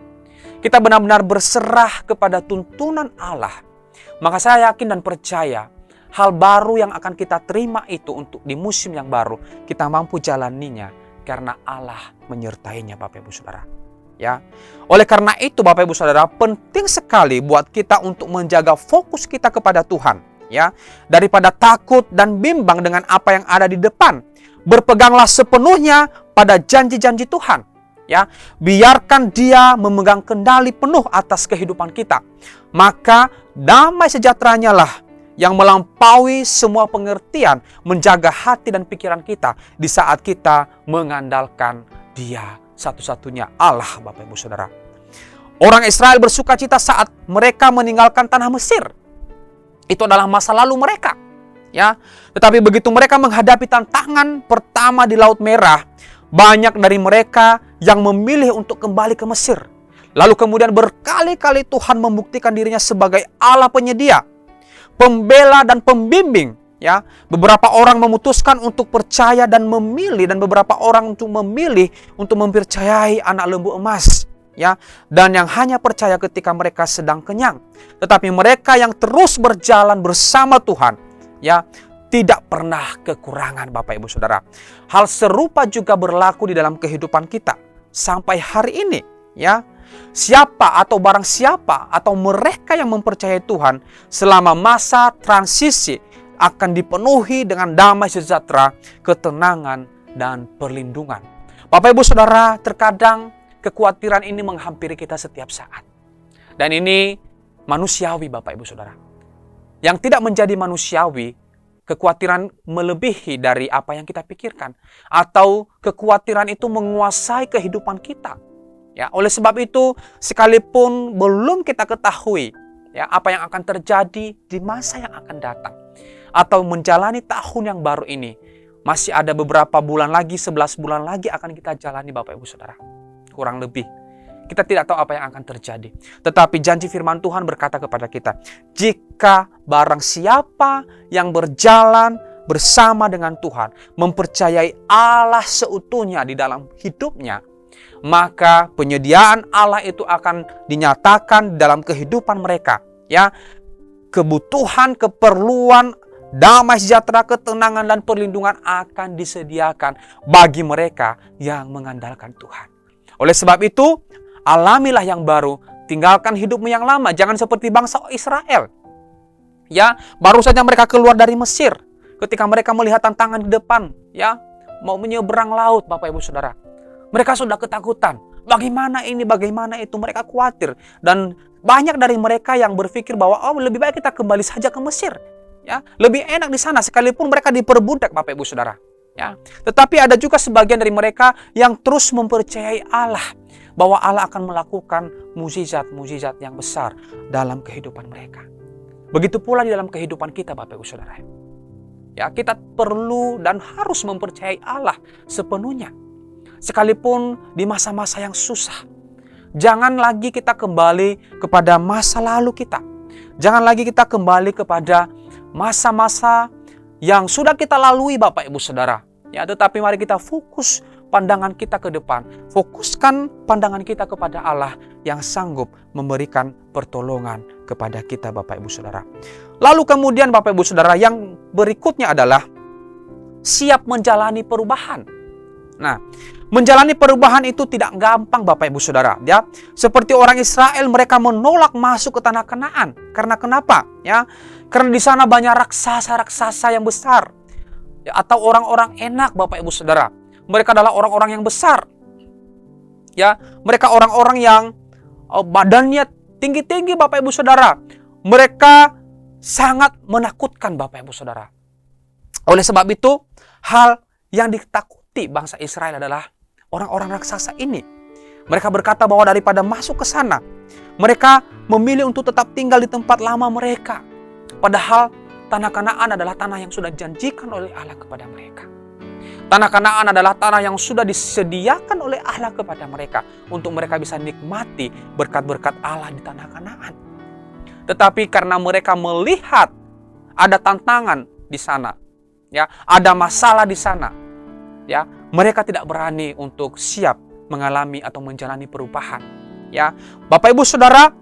S3: kita benar-benar berserah kepada tuntunan Allah, maka saya yakin dan percaya hal baru yang akan kita terima itu untuk di musim yang baru, kita mampu jalaninya karena Allah menyertainya, Bapak Ibu Saudara. Ya, oleh karena itu Bapak Ibu Saudara, penting sekali buat kita untuk menjaga fokus kita kepada Tuhan, ya, daripada takut dan bimbang dengan apa yang ada di depan. Berpeganglah sepenuhnya pada janji-janji Tuhan. Ya, biarkan Dia memegang kendali penuh atas kehidupan kita. Maka damai sejahteranya lah yang melampaui semua pengertian menjaga hati dan pikiran kita di saat kita mengandalkan Dia satu-satunya Allah, Bapak Ibu Saudara. Orang Israel bersuka cita saat mereka meninggalkan tanah Mesir. Itu adalah masa lalu mereka. Ya, tetapi begitu mereka menghadapi tantangan pertama di Laut Merah, banyak dari mereka yang memilih untuk kembali ke Mesir. Lalu kemudian berkali-kali Tuhan membuktikan dirinya sebagai Allah penyedia. pembela dan pembimbing. Ya, beberapa orang memutuskan untuk percaya dan memilih, dan beberapa orang untuk memilih untuk mempercayai anak lembu emas. Ya, dan yang hanya percaya ketika mereka sedang kenyang. Tetapi mereka yang terus berjalan bersama Tuhan, ya, tidak pernah kekurangan, Bapak Ibu Saudara. Hal serupa juga berlaku di dalam kehidupan kita sampai hari ini, ya. Siapa atau barang siapa atau mereka yang mempercayai Tuhan selama masa transisi akan dipenuhi dengan damai sejahtera, ketenangan, dan perlindungan. Bapak Ibu Saudara, terkadang kekhawatiran ini menghampiri kita setiap saat. Dan ini manusiawi, Bapak Ibu Saudara. Yang tidak menjadi manusiawi, kekhawatiran melebihi dari apa yang kita pikirkan. Atau kekhawatiran itu menguasai kehidupan kita. Ya, oleh sebab itu, sekalipun belum kita ketahui ya apa yang akan terjadi di masa yang akan datang, atau menjalani tahun yang baru ini, masih ada beberapa bulan lagi, 11 bulan lagi akan kita jalani, Bapak Ibu Saudara. Kurang lebih. Kita tidak tahu apa yang akan terjadi. Tetapi janji firman Tuhan berkata kepada kita, jika barang siapa yang berjalan bersama dengan Tuhan, mempercayai Allah seutuhnya di dalam hidupnya, maka penyediaan Allah itu akan dinyatakan dalam kehidupan mereka. Ya, kebutuhan, keperluan, damai sejahtera, ketenangan, dan perlindungan akan disediakan bagi mereka yang mengandalkan Tuhan. Oleh sebab itu, alamilah yang baru, tinggalkan hidupmu yang lama. Jangan seperti bangsa Israel. Ya, baru saja mereka keluar dari Mesir. Ketika mereka melihat tantangan di depan, ya, mau menyeberang laut, Bapak Ibu Saudara. Mereka sudah ketakutan. Bagaimana ini, bagaimana itu, mereka khawatir. Dan banyak dari mereka yang berpikir bahwa lebih baik kita kembali saja ke Mesir. Ya, lebih enak di sana sekalipun mereka diperbudak, Bapak Ibu Saudara. Ya, tetapi ada juga sebagian dari mereka yang terus mempercayai Allah, bahwa Allah akan melakukan mukjizat-mukjizat yang besar dalam kehidupan mereka. Begitu pula di dalam kehidupan kita, Bapak Ibu Saudara. Ya, kita perlu dan harus mempercayai Allah sepenuhnya. Sekalipun di masa-masa yang susah. Jangan lagi kita kembali kepada masa lalu kita. Jangan lagi kita kembali kepada masa-masa yang sudah kita lalui, Bapak Ibu Saudara. Ya, tetapi mari kita fokus pandangan kita ke depan. Fokuskan pandangan kita kepada Allah yang sanggup memberikan pertolongan kepada kita, Bapak Ibu Saudara. Lalu kemudian, Bapak Ibu Saudara, yang berikutnya adalah siap menjalani perubahan. Nah, menjalani perubahan itu tidak gampang, Bapak Ibu Saudara. Ya, seperti orang Israel, mereka menolak masuk ke tanah Kanaan. Karena kenapa? Ya, karena di sana banyak raksasa-raksasa yang besar. Ya, atau orang-orang enak, Bapak Ibu Saudara. Mereka adalah orang-orang yang besar. Ya, mereka orang-orang yang badannya tinggi-tinggi, Bapak Ibu Saudara. Mereka sangat menakutkan, Bapak Ibu Saudara. Oleh sebab itu, hal yang ditakuti bangsa Israel adalah orang-orang raksasa ini. Mereka berkata bahwa daripada masuk ke sana, mereka memilih untuk tetap tinggal di tempat lama mereka. Padahal tanah Kanaan adalah tanah yang sudah dijanjikan oleh Allah kepada mereka. Tanah Kanaan adalah tanah yang sudah disediakan oleh Allah kepada mereka untuk mereka bisa nikmati berkat-berkat Allah di tanah Kanaan. Tetapi karena mereka melihat ada tantangan di sana, ya, ada masalah di sana, ya, mereka tidak berani untuk siap mengalami atau menjalani perubahan. Ya, Bapak Ibu Saudara,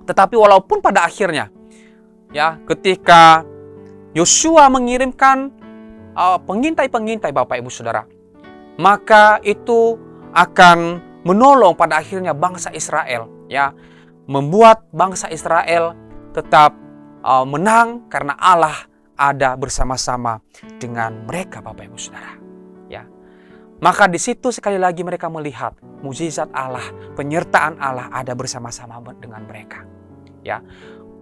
S3: tetapi walaupun pada akhirnya, ya, ketika Yosua mengirimkan pengintai-pengintai, Bapak Ibu Saudara, maka itu akan menolong pada akhirnya bangsa Israel, ya, membuat bangsa Israel tetap menang karena Allah ada bersama-sama dengan mereka, Bapak Ibu Saudara. Ya, maka di situ sekali lagi mereka melihat mukjizat Allah, penyertaan Allah ada bersama-sama dengan mereka. Ya,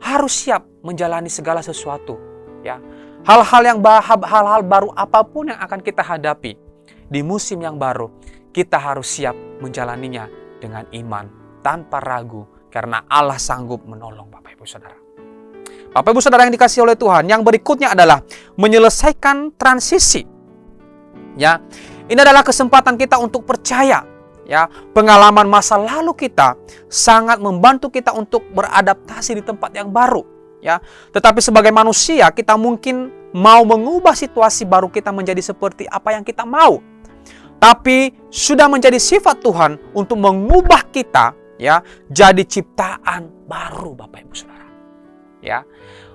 S3: harus siap menjalani segala sesuatu. Ya, hal-hal baru apapun yang akan kita hadapi di musim yang baru, kita harus siap menjalaninya dengan iman tanpa ragu karena Allah sanggup menolong, Bapak Ibu Saudara. Bapak Ibu Saudara yang dikasihi oleh Tuhan, yang berikutnya adalah menyelesaikan transisi. Ya, ini adalah kesempatan kita untuk percaya. Ya, pengalaman masa lalu kita sangat membantu kita untuk beradaptasi di tempat yang baru. Ya, tetapi sebagai manusia kita mungkin mau mengubah situasi baru kita menjadi seperti apa yang kita mau. Tapi sudah menjadi sifat Tuhan untuk mengubah kita ya jadi ciptaan baru, Bapak Ibu Saudara. Ya.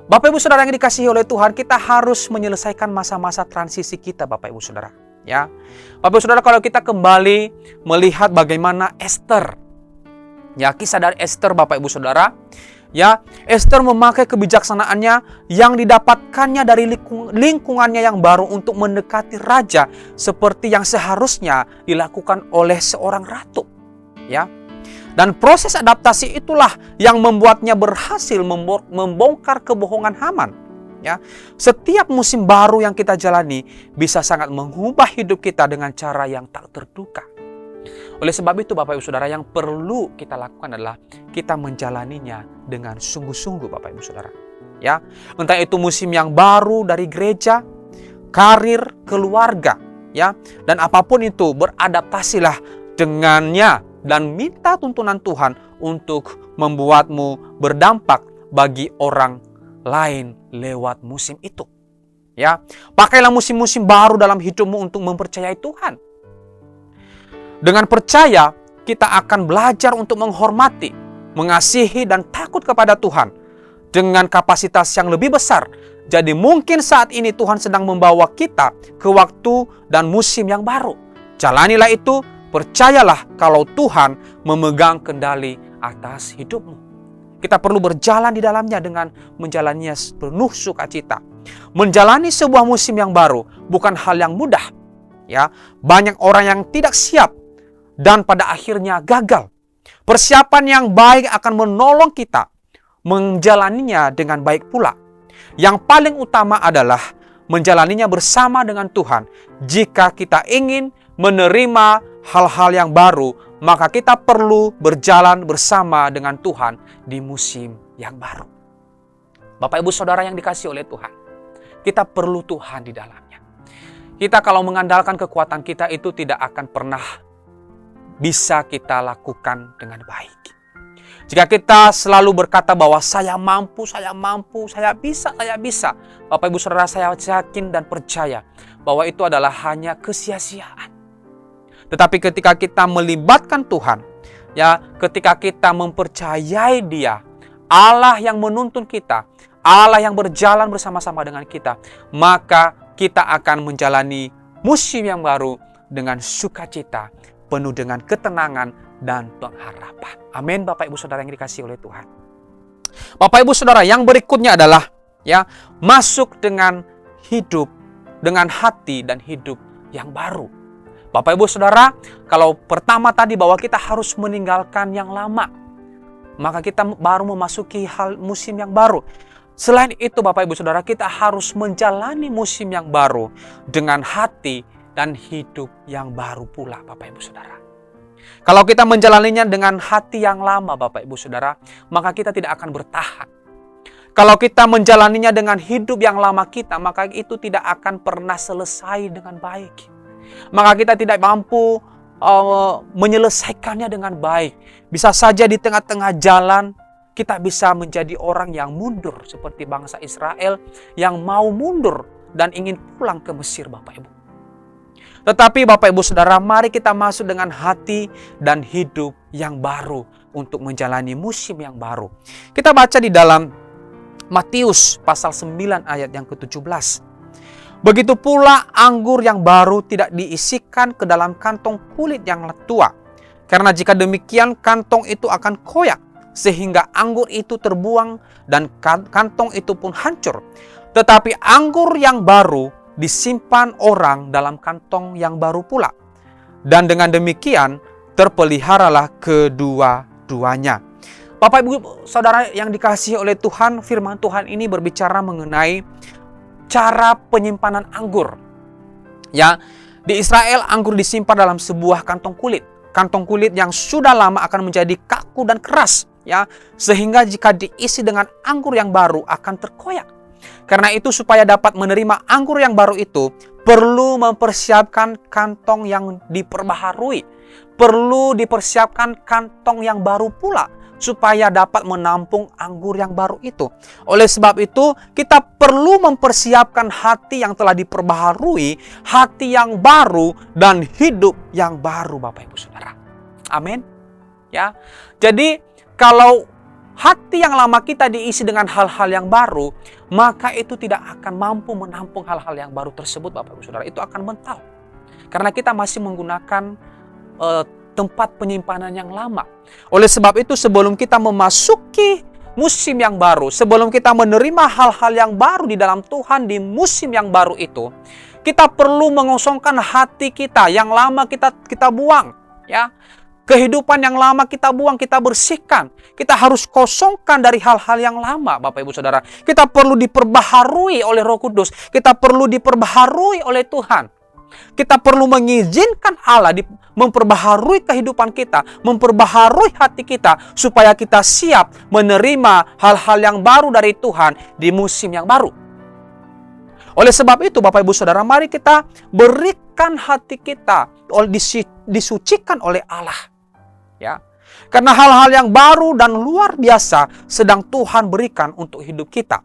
S3: Bapak Ibu Saudara yang dikasihi oleh Tuhan, kita harus menyelesaikan masa-masa transisi kita, Bapak Ibu Saudara. Ya. Bapak Ibu Saudara, kalau kita kembali melihat bagaimana Esther, ya, kisah dari Esther, Bapak Ibu Saudara, ya, Esther memakai kebijaksanaannya yang didapatkannya dari lingkungannya yang baru untuk mendekati raja seperti yang seharusnya dilakukan oleh seorang ratu. Ya. Dan proses adaptasi itulah yang membuatnya berhasil membongkar kebohongan Haman. Ya. Setiap musim baru yang kita jalani bisa sangat mengubah hidup kita dengan cara yang tak terduga. Oleh sebab itu Bapak Ibu Saudara, yang perlu kita lakukan adalah kita menjalaninya dengan sungguh-sungguh, Bapak Ibu Saudara. Ya, entah itu musim yang baru dari gereja, karir, keluarga, ya, dan apapun itu, beradaptasilah dengannya dan minta tuntunan Tuhan untuk membuatmu berdampak bagi orang lain lewat musim itu. Ya, pakailah musim-musim baru dalam hidupmu untuk mempercayai Tuhan. Dengan percaya, kita akan belajar untuk menghormati, mengasihi, dan takut kepada Tuhan dengan kapasitas yang lebih besar. Jadi mungkin saat ini Tuhan sedang membawa kita ke waktu dan musim yang baru. Jalanilah itu, percayalah kalau Tuhan memegang kendali atas hidupmu. Kita perlu berjalan di dalamnya dengan menjalaninya penuh sukacita. Menjalani sebuah musim yang baru bukan hal yang mudah. Ya, banyak orang yang tidak siap dan pada akhirnya gagal. Persiapan yang baik akan menolong kita menjalaninya dengan baik pula. Yang paling utama adalah menjalaninya bersama dengan Tuhan. Jika kita ingin menerima hal-hal yang baru, maka kita perlu berjalan bersama dengan Tuhan di musim yang baru. Bapak Ibu Saudara yang dikasihi oleh Tuhan, kita perlu Tuhan di dalamnya. Kita kalau mengandalkan kekuatan kita itu tidak akan pernah bisa kita lakukan dengan baik. Jika kita selalu berkata bahwa saya mampu, saya bisa. Bapak Ibu Saudara, saya yakin dan percaya bahwa itu adalah hanya kesia-siaan. Tetapi ketika kita melibatkan Tuhan, ya, ketika kita mempercayai Dia, Allah yang menuntun kita, Allah yang berjalan bersama-sama dengan kita, maka kita akan menjalani musim yang baru dengan sukacita, penuh dengan ketenangan dan pengharapan. Amin, Bapak Ibu Saudara yang dikasihi oleh Tuhan. Bapak Ibu Saudara, yang berikutnya adalah ya, masuk dengan hidup, dengan hati dan hidup yang baru. Bapak Ibu Saudara, kalau pertama tadi bahwa kita harus meninggalkan yang lama, maka kita baru memasuki musim yang baru. Selain itu Bapak Ibu Saudara, kita harus menjalani musim yang baru dengan hati dan hidup yang baru pula, Bapak Ibu Saudara. Kalau kita menjalaninya dengan hati yang lama, Bapak Ibu Saudara, maka kita tidak akan bertahan. Kalau kita menjalaninya dengan hidup yang lama kita, maka itu tidak akan pernah selesai dengan baik. Maka kita tidak mampu menyelesaikannya dengan baik. Bisa saja di tengah-tengah jalan, kita bisa menjadi orang yang mundur, seperti bangsa Israel yang mau mundur dan ingin pulang ke Mesir, Bapak Ibu. Tetapi Bapak Ibu Saudara, mari kita masuk dengan hati dan hidup yang baru untuk menjalani musim yang baru. Kita baca di dalam Matius pasal 9 ayat yang ke-17. Begitu pula anggur yang baru tidak diisikan ke dalam kantong kulit yang tua. Karena jika demikian kantong itu akan koyak sehingga anggur itu terbuang dan kantong itu pun hancur. Tetapi anggur yang baru disimpan orang dalam kantong yang baru pula. Dan dengan demikian terpeliharalah kedua-duanya. Bapak Ibu Saudara yang dikasihi oleh Tuhan, firman Tuhan ini berbicara mengenai cara penyimpanan anggur. Ya, di Israel anggur disimpan dalam sebuah kantong kulit. Kantong kulit yang sudah lama akan menjadi kaku dan keras, ya, sehingga jika diisi dengan anggur yang baru akan terkoyak. Karena itu supaya dapat menerima anggur yang baru itu, perlu mempersiapkan kantong yang diperbaharui. Perlu dipersiapkan kantong yang baru pula. supaya dapat menampung anggur yang baru itu. Oleh sebab itu, kita perlu mempersiapkan hati yang telah diperbaharui, hati yang baru dan hidup yang baru, Bapak Ibu Saudara. Amin. Ya. Jadi, kalau hati yang lama kita diisi dengan hal-hal yang baru, maka itu tidak akan mampu menampung hal-hal yang baru tersebut, Bapak Ibu Saudara. Itu akan mental. Karena kita masih menggunakan tempat penyimpanan yang lama. Oleh sebab itu, sebelum kita memasuki musim yang baru, sebelum kita menerima hal-hal yang baru di dalam Tuhan di musim yang baru itu, kita perlu mengosongkan hati kita. Yang lama kita buang, ya. Kehidupan yang lama kita buang, kita bersihkan. Kita harus kosongkan dari hal-hal yang lama, Bapak Ibu Saudara. Kita perlu diperbaharui oleh Roh Kudus. Kita perlu diperbaharui oleh Tuhan. Kita perlu mengizinkan Allah memperbaharui kehidupan kita, memperbaharui hati kita, supaya kita siap menerima hal-hal yang baru dari Tuhan di musim yang baru. Oleh sebab itu, Bapak Ibu Saudara, mari kita berikan hati kita disucikan oleh Allah. Ya, karena hal-hal yang baru dan luar biasa sedang Tuhan berikan untuk hidup kita.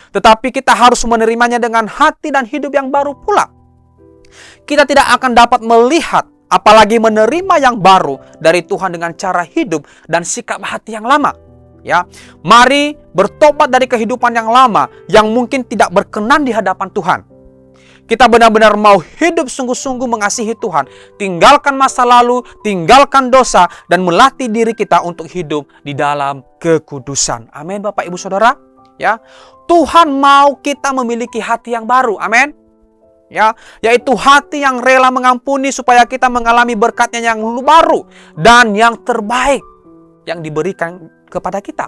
S3: Tetapi kita harus menerimanya dengan hati dan hidup yang baru pula. Kita tidak akan dapat melihat, apalagi menerima yang baru dari Tuhan dengan cara hidup dan sikap hati yang lama. Ya, mari bertobat dari kehidupan yang lama yang mungkin tidak berkenan di hadapan Tuhan. Kita benar-benar mau hidup sungguh-sungguh mengasihi Tuhan, tinggalkan masa lalu, tinggalkan dosa, dan melatih diri kita untuk hidup di dalam kekudusan. Amin, Bapak Ibu Saudara. Ya, Tuhan mau kita memiliki hati yang baru. Amin. Ya, yaitu hati yang rela mengampuni supaya kita mengalami berkatnya yang baru dan yang terbaik yang diberikan kepada kita.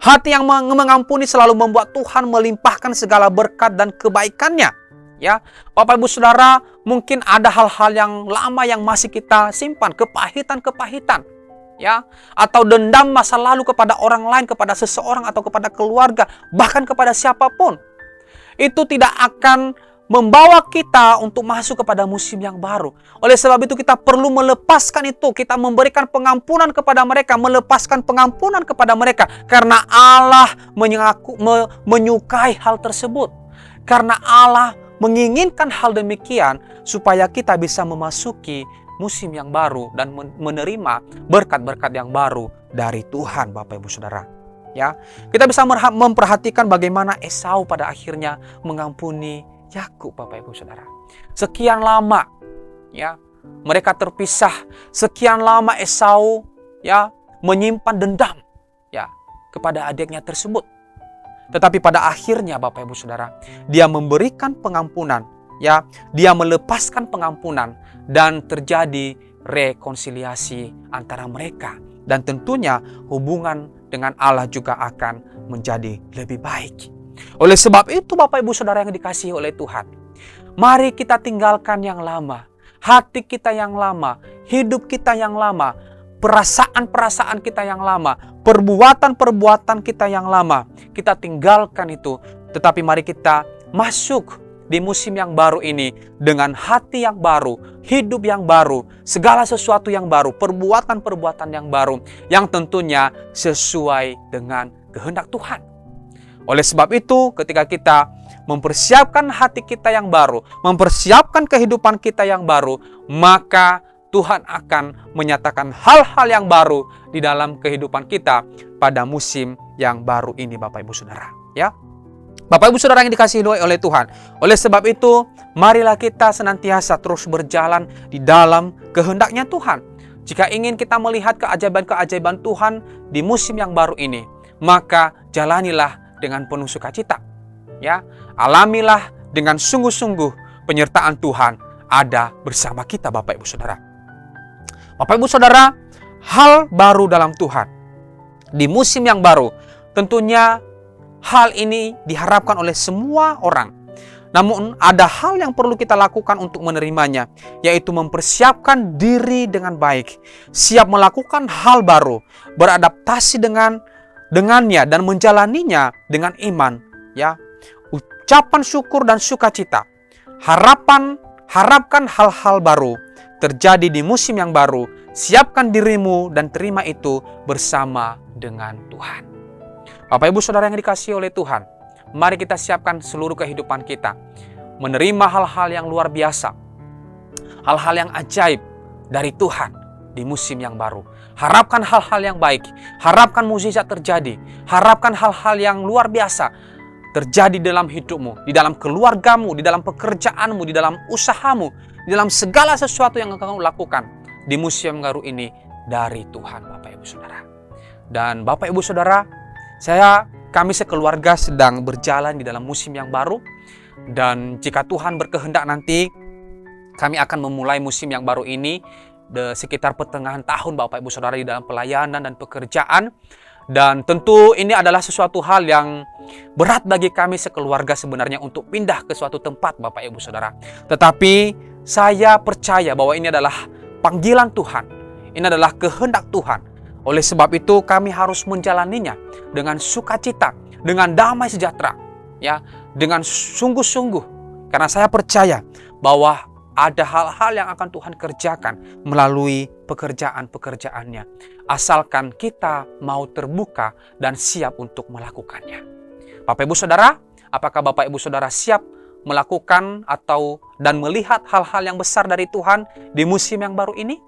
S3: Hati yang mengampuni selalu membuat Tuhan melimpahkan segala berkat dan kebaikannya. Ya, Bapak Ibu Saudara, mungkin ada hal-hal yang lama yang masih kita simpan, kepahitan-kepahitan, ya, atau dendam masa lalu kepada orang lain, kepada seseorang atau kepada keluarga, bahkan kepada siapapun. Itu tidak akan membawa kita untuk masuk kepada musim yang baru. Oleh sebab itu kita perlu melepaskan itu, kita memberikan pengampunan kepada mereka, melepaskan pengampunan kepada mereka, karena Allah menyukai hal tersebut. Karena Allah menginginkan hal demikian supaya kita bisa memasuki musim yang baru dan menerima berkat-berkat yang baru dari Tuhan, Bapak Ibu Saudara. Ya, kita bisa memperhatikan bagaimana Esau pada akhirnya mengampuni Yakub, Bapak Ibu Saudara. Sekian lama, ya, mereka terpisah. Sekian lama Esau, ya, menyimpan dendam, ya, kepada adiknya tersebut. Tetapi pada akhirnya, Bapak Ibu Saudara, dia memberikan pengampunan, ya, dia melepaskan pengampunan dan terjadi rekonsiliasi antara mereka, dan tentunya hubungan dengan Allah juga akan menjadi lebih baik. Oleh sebab itu, Bapak Ibu Saudara yang dikasihi oleh Tuhan, mari kita tinggalkan yang lama, hati kita yang lama, hidup kita yang lama, perasaan-perasaan kita yang lama, perbuatan-perbuatan kita yang lama. Kita tinggalkan itu, tetapi mari kita masuk di musim yang baru ini dengan hati yang baru, hidup yang baru, segala sesuatu yang baru, perbuatan-perbuatan yang baru, yang tentunya sesuai dengan kehendak Tuhan. Oleh sebab itu, ketika kita mempersiapkan hati kita yang baru, mempersiapkan kehidupan kita yang baru, maka Tuhan akan menyatakan hal-hal yang baru di dalam kehidupan kita pada musim yang baru ini, Bapak Ibu Saudara. Ya, Bapak Ibu Saudara yang dikasihi oleh Tuhan. Oleh sebab itu, marilah kita senantiasa terus berjalan di dalam kehendaknya Tuhan. Jika ingin kita melihat keajaiban-keajaiban Tuhan di musim yang baru ini, maka jalanilah dengan penuh sukacita. Ya, alamilah dengan sungguh-sungguh penyertaan Tuhan ada bersama kita, Bapak Ibu Saudara. Bapak Ibu Saudara, hal baru dalam Tuhan di musim yang baru, tentunya hal ini diharapkan oleh semua orang. Namun ada hal yang perlu kita lakukan untuk menerimanya, yaitu mempersiapkan diri dengan baik, siap melakukan hal baru, beradaptasi dengannya dan menjalaninya dengan iman, ya. Ucapan syukur dan sukacita. Harapkan hal-hal baru terjadi di musim yang baru Siapkan dirimu dan terima itu bersama dengan Tuhan. Bapak Ibu Saudara yang dikasihi oleh Tuhan, mari kita siapkan seluruh kehidupan kita menerima hal-hal yang luar biasa, hal-hal yang ajaib dari Tuhan di musim yang baru. Harapkan hal-hal yang baik, harapkan mukjizat terjadi, harapkan hal-hal yang luar biasa terjadi dalam hidupmu, di dalam keluargamu, di dalam pekerjaanmu, di dalam usahamu, di dalam segala sesuatu yang akan kamu lakukan di musim baru ini dari Tuhan, Bapak Ibu Saudara. Dan Bapak Ibu Saudara, kami sekeluarga sedang berjalan di dalam musim yang baru, dan jika Tuhan berkehendak nanti kami akan memulai musim yang baru ini sekitar pertengahan tahun, Bapak Ibu Saudara, di dalam pelayanan dan pekerjaan. Dan tentu ini adalah sesuatu hal yang berat bagi kami sekeluarga sebenarnya untuk pindah ke suatu tempat, Bapak Ibu Saudara. Tetapi saya percaya bahwa ini adalah panggilan Tuhan, ini adalah kehendak Tuhan. Oleh sebab itu kami harus menjalaninya dengan sukacita, dengan damai sejahtera, ya, dengan sungguh-sungguh. Karena saya percaya bahwa ada hal-hal yang akan Tuhan kerjakan melalui pekerjaan-pekerjaannya. Asalkan kita mau terbuka dan siap untuk melakukannya. Bapak Ibu Saudara, apakah Bapak Ibu Saudara siap melakukan dan melihat hal-hal yang besar dari Tuhan di musim yang baru ini?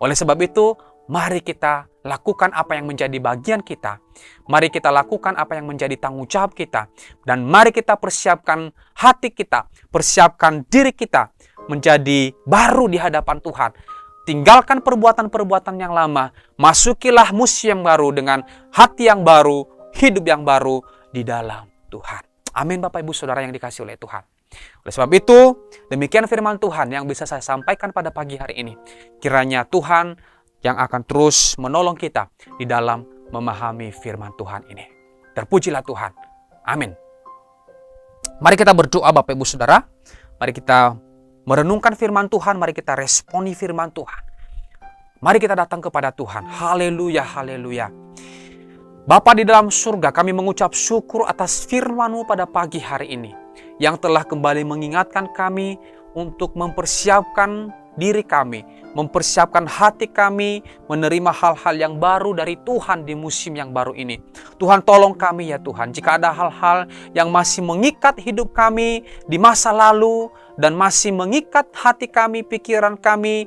S3: Oleh sebab itu, mari kita lakukan apa yang menjadi bagian kita. Mari kita lakukan apa yang menjadi tanggung jawab kita. Dan mari kita persiapkan hati kita, persiapkan diri kita menjadi baru di hadapan Tuhan. Tinggalkan perbuatan-perbuatan yang lama, masukilah musim yang baru dengan hati yang baru, hidup yang baru di dalam Tuhan. Amin, Bapak Ibu Saudara yang dikasihi oleh Tuhan. Oleh sebab itu, demikian firman Tuhan yang bisa saya sampaikan pada pagi hari ini. Kiranya Tuhan yang akan terus menolong kita di dalam memahami firman Tuhan ini. Terpujilah Tuhan. Amin. Mari kita berdoa, Bapak Ibu Saudara. Mari kita merenungkan firman Tuhan, mari kita responi firman Tuhan. Mari kita datang kepada Tuhan. Haleluya, haleluya. Bapa di dalam surga, kami mengucap syukur atas firman-Mu pada pagi hari ini, yang telah kembali mengingatkan kami untuk mempersiapkan diri kami, mempersiapkan hati kami, menerima hal-hal yang baru dari Tuhan di musim yang baru ini. Tuhan, tolong kami ya Tuhan, jika ada hal-hal yang masih mengikat hidup kami di masa lalu, dan masih mengikat hati kami, pikiran kami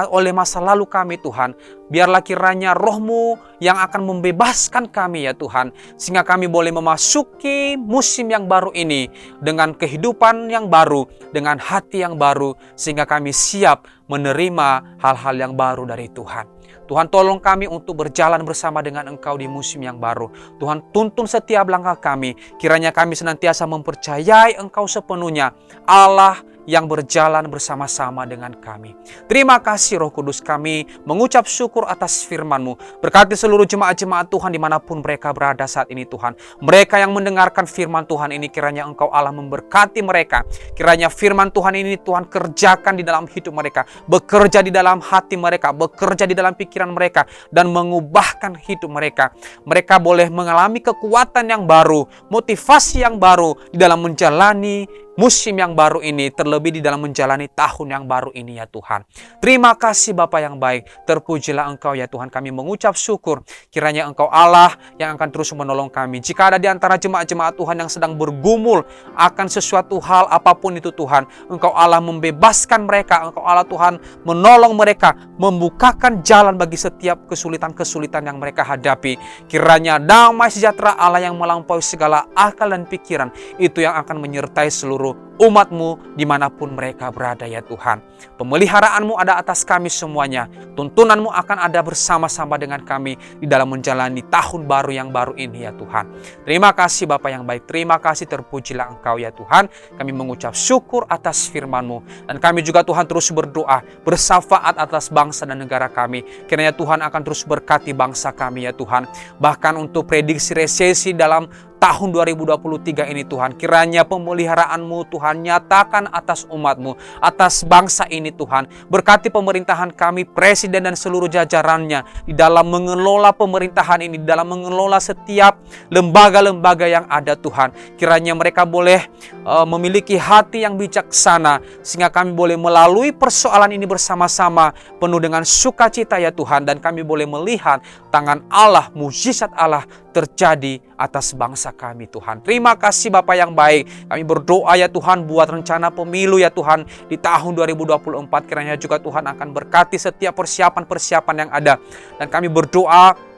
S3: oleh masa lalu kami, Tuhan, biarlah kiranya Roh-Mu yang akan membebaskan kami ya Tuhan, sehingga kami boleh memasuki musim yang baru ini dengan kehidupan yang baru, dengan hati yang baru, sehingga kami siap menerima hal-hal yang baru dari Tuhan. Tuhan, tolong kami untuk berjalan bersama dengan Engkau di musim yang baru. Tuhan, tuntun setiap langkah kami. Kiranya kami senantiasa mempercayai Engkau sepenuhnya, Allah yang berjalan bersama-sama dengan kami. Terima kasih Roh Kudus, kami mengucap syukur atas firman-Mu. Berkati seluruh jemaat-jemaat Tuhan dimanapun mereka berada saat ini Tuhan. Mereka yang mendengarkan firman Tuhan ini, kiranya Engkau Allah memberkati mereka. Kiranya firman Tuhan ini Tuhan kerjakan di dalam hidup mereka, bekerja di dalam hati mereka, bekerja di dalam pikiran mereka, dan mengubahkan hidup mereka. Mereka boleh mengalami kekuatan yang baru, motivasi yang baru di dalam menjalani musim yang baru ini, terlebih di dalam menjalani tahun yang baru ini ya Tuhan. Terima kasih Bapa yang baik, terpujilah Engkau ya Tuhan. Kami mengucap syukur, kiranya Engkau Allah yang akan terus menolong kami. Jika ada di antara jemaat-jemaat Tuhan yang sedang bergumul akan sesuatu hal apapun itu Tuhan, Engkau Allah membebaskan mereka, Engkau Allah Tuhan menolong mereka, membukakan jalan bagi setiap kesulitan-kesulitan yang mereka hadapi. Kiranya damai sejahtera Allah yang melampaui segala akal dan pikiran, itu yang akan menyertai seluruh umat-Mu dimanapun mereka berada ya Tuhan. Pemeliharaanmu ada atas kami semuanya. Tuntunanmu akan ada bersama-sama dengan kami di dalam menjalani tahun baru yang baru ini ya Tuhan. Terima kasih Bapa yang baik. Terima kasih, terpujilah Engkau ya Tuhan. Kami mengucap syukur atas firman-Mu. Dan kami juga Tuhan terus berdoa, bersyafaat atas bangsa dan negara kami. Kiranya Tuhan akan terus berkati bangsa kami ya Tuhan. Bahkan untuk prediksi resesi dalam tahun 2023 ini Tuhan, kiranya pemeliharaanmu Tuhan Tuhan, nyatakan atas umat-Mu, atas bangsa ini Tuhan. Berkati pemerintahan kami, presiden dan seluruh jajarannya di dalam mengelola pemerintahan ini, di dalam mengelola setiap lembaga-lembaga yang ada Tuhan. Kiranya mereka boleh memiliki hati yang bijaksana, sehingga kami boleh melalui persoalan ini bersama-sama penuh dengan sukacita ya Tuhan, dan kami boleh melihat tangan Allah, mukjizat Allah terjadi atas bangsa kami Tuhan. Terima kasih Bapa yang baik. Kami berdoa ya Tuhan buat rencana pemilu ya Tuhan di tahun 2024. Kiranya juga Tuhan akan berkati setiap persiapan-persiapan yang ada. Dan kami berdoa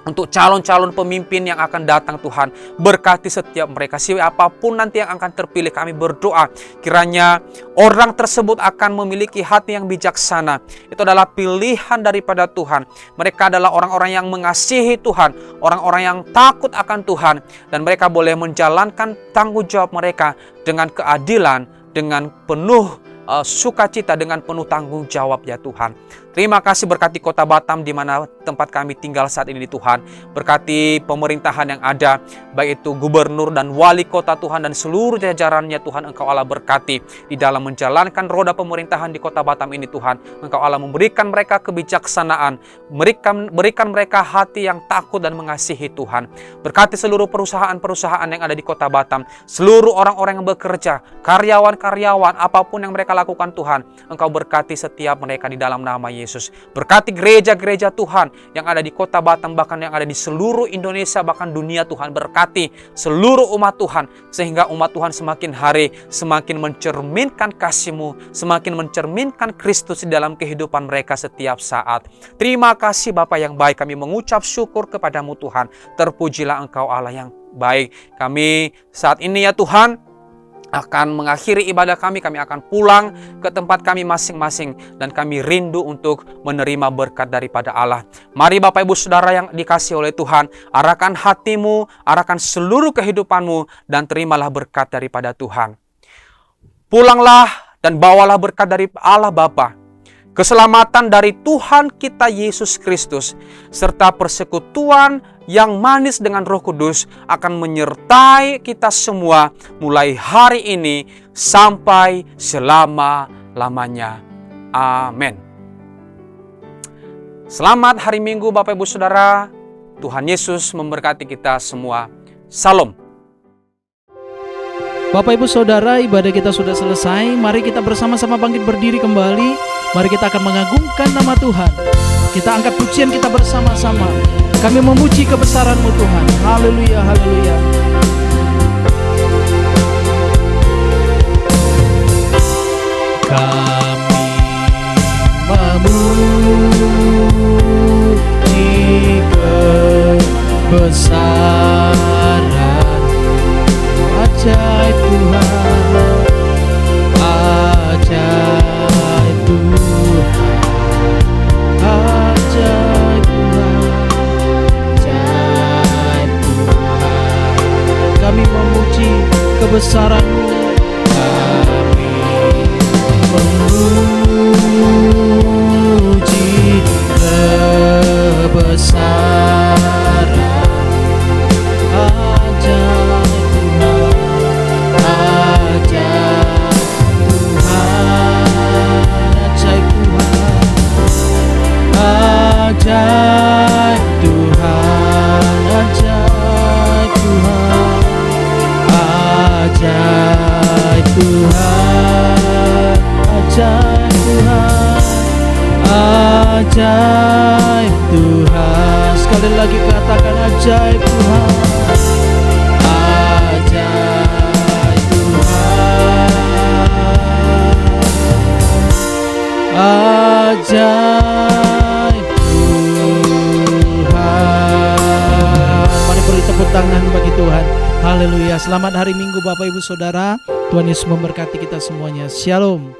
S3: untuk calon-calon pemimpin yang akan datang Tuhan. Berkati setiap mereka, siapapun nanti yang akan terpilih. Kami berdoa kiranya orang tersebut akan memiliki hati yang bijaksana. Itu adalah pilihan daripada Tuhan. Mereka adalah orang-orang yang mengasihi Tuhan, orang-orang yang takut akan Tuhan, dan mereka boleh menjalankan tanggung jawab mereka dengan keadilan, dengan penuh sukacita, dengan penuh tanggung jawab ya Tuhan. Terima kasih, berkati kota Batam di mana tempat kami tinggal saat ini Tuhan. Berkati pemerintahan yang ada, baik itu gubernur dan wali kota Tuhan dan seluruh jajarannya Tuhan. Engkau Allah berkati di dalam menjalankan roda pemerintahan di kota Batam ini Tuhan. Engkau Allah memberikan mereka kebijaksanaan, berikan mereka hati yang takut dan mengasihi Tuhan. Berkati seluruh perusahaan-perusahaan yang ada di kota Batam, seluruh orang-orang yang bekerja, karyawan-karyawan, apapun yang mereka lakukan Tuhan. Engkau berkati setiap mereka di dalam nama Yesus. Berkati gereja-gereja Tuhan yang ada di kota Batam, bahkan yang ada di seluruh Indonesia, bahkan dunia Tuhan. Berkati seluruh umat Tuhan, sehingga umat Tuhan semakin hari semakin mencerminkan kasih-Mu, semakin mencerminkan Kristus di dalam kehidupan mereka setiap saat. Terima kasih Bapa yang baik, kami mengucap syukur kepadamu Tuhan. Terpujilah Engkau Allah yang baik. Kami saat ini ya Tuhan akan mengakhiri ibadah kami akan pulang ke tempat kami masing-masing, dan kami rindu untuk menerima berkat daripada Allah. Mari Bapak Ibu Saudara yang dikasihi oleh Tuhan, arahkan hatimu, arahkan seluruh kehidupanmu, dan terimalah berkat daripada Tuhan. Pulanglah dan bawalah berkat dari Allah Bapa, keselamatan dari Tuhan kita Yesus Kristus, serta persekutuan yang manis dengan Roh Kudus akan menyertai kita semua mulai hari ini sampai selama-lamanya. Amin. Selamat hari Minggu Bapak Ibu Saudara. Tuhan Yesus memberkati kita semua. Salam.
S1: Bapak Ibu Saudara, ibadah kita sudah selesai. Mari kita bersama-sama bangkit berdiri kembali. Mari kita akan mengagungkan nama Tuhan. Kita angkat pujian kita bersama-sama. Kami memuji kebesaran-Mu Tuhan. Haleluya, haleluya. Kami memuji kebesaran ajaib Tuhan, ajaib Tuhan, ajaib Tuhan, ajaib Tuhan. Kami memuji kebesaran-Mu, kami memuji kebesaran ajaib Tuhan, ajaib Tuhan, ajaib Tuhan, ajaib Tuhan, ajaib Tuhan. Sekali lagi katakan ajaib Tuhan, ajaib Tuhan, ajaib. Tepuk tangan bagi Tuhan. Haleluya. Selamat hari Minggu Bapak Ibu Saudara. Tuhan Yesus memberkati kita semuanya. Shalom.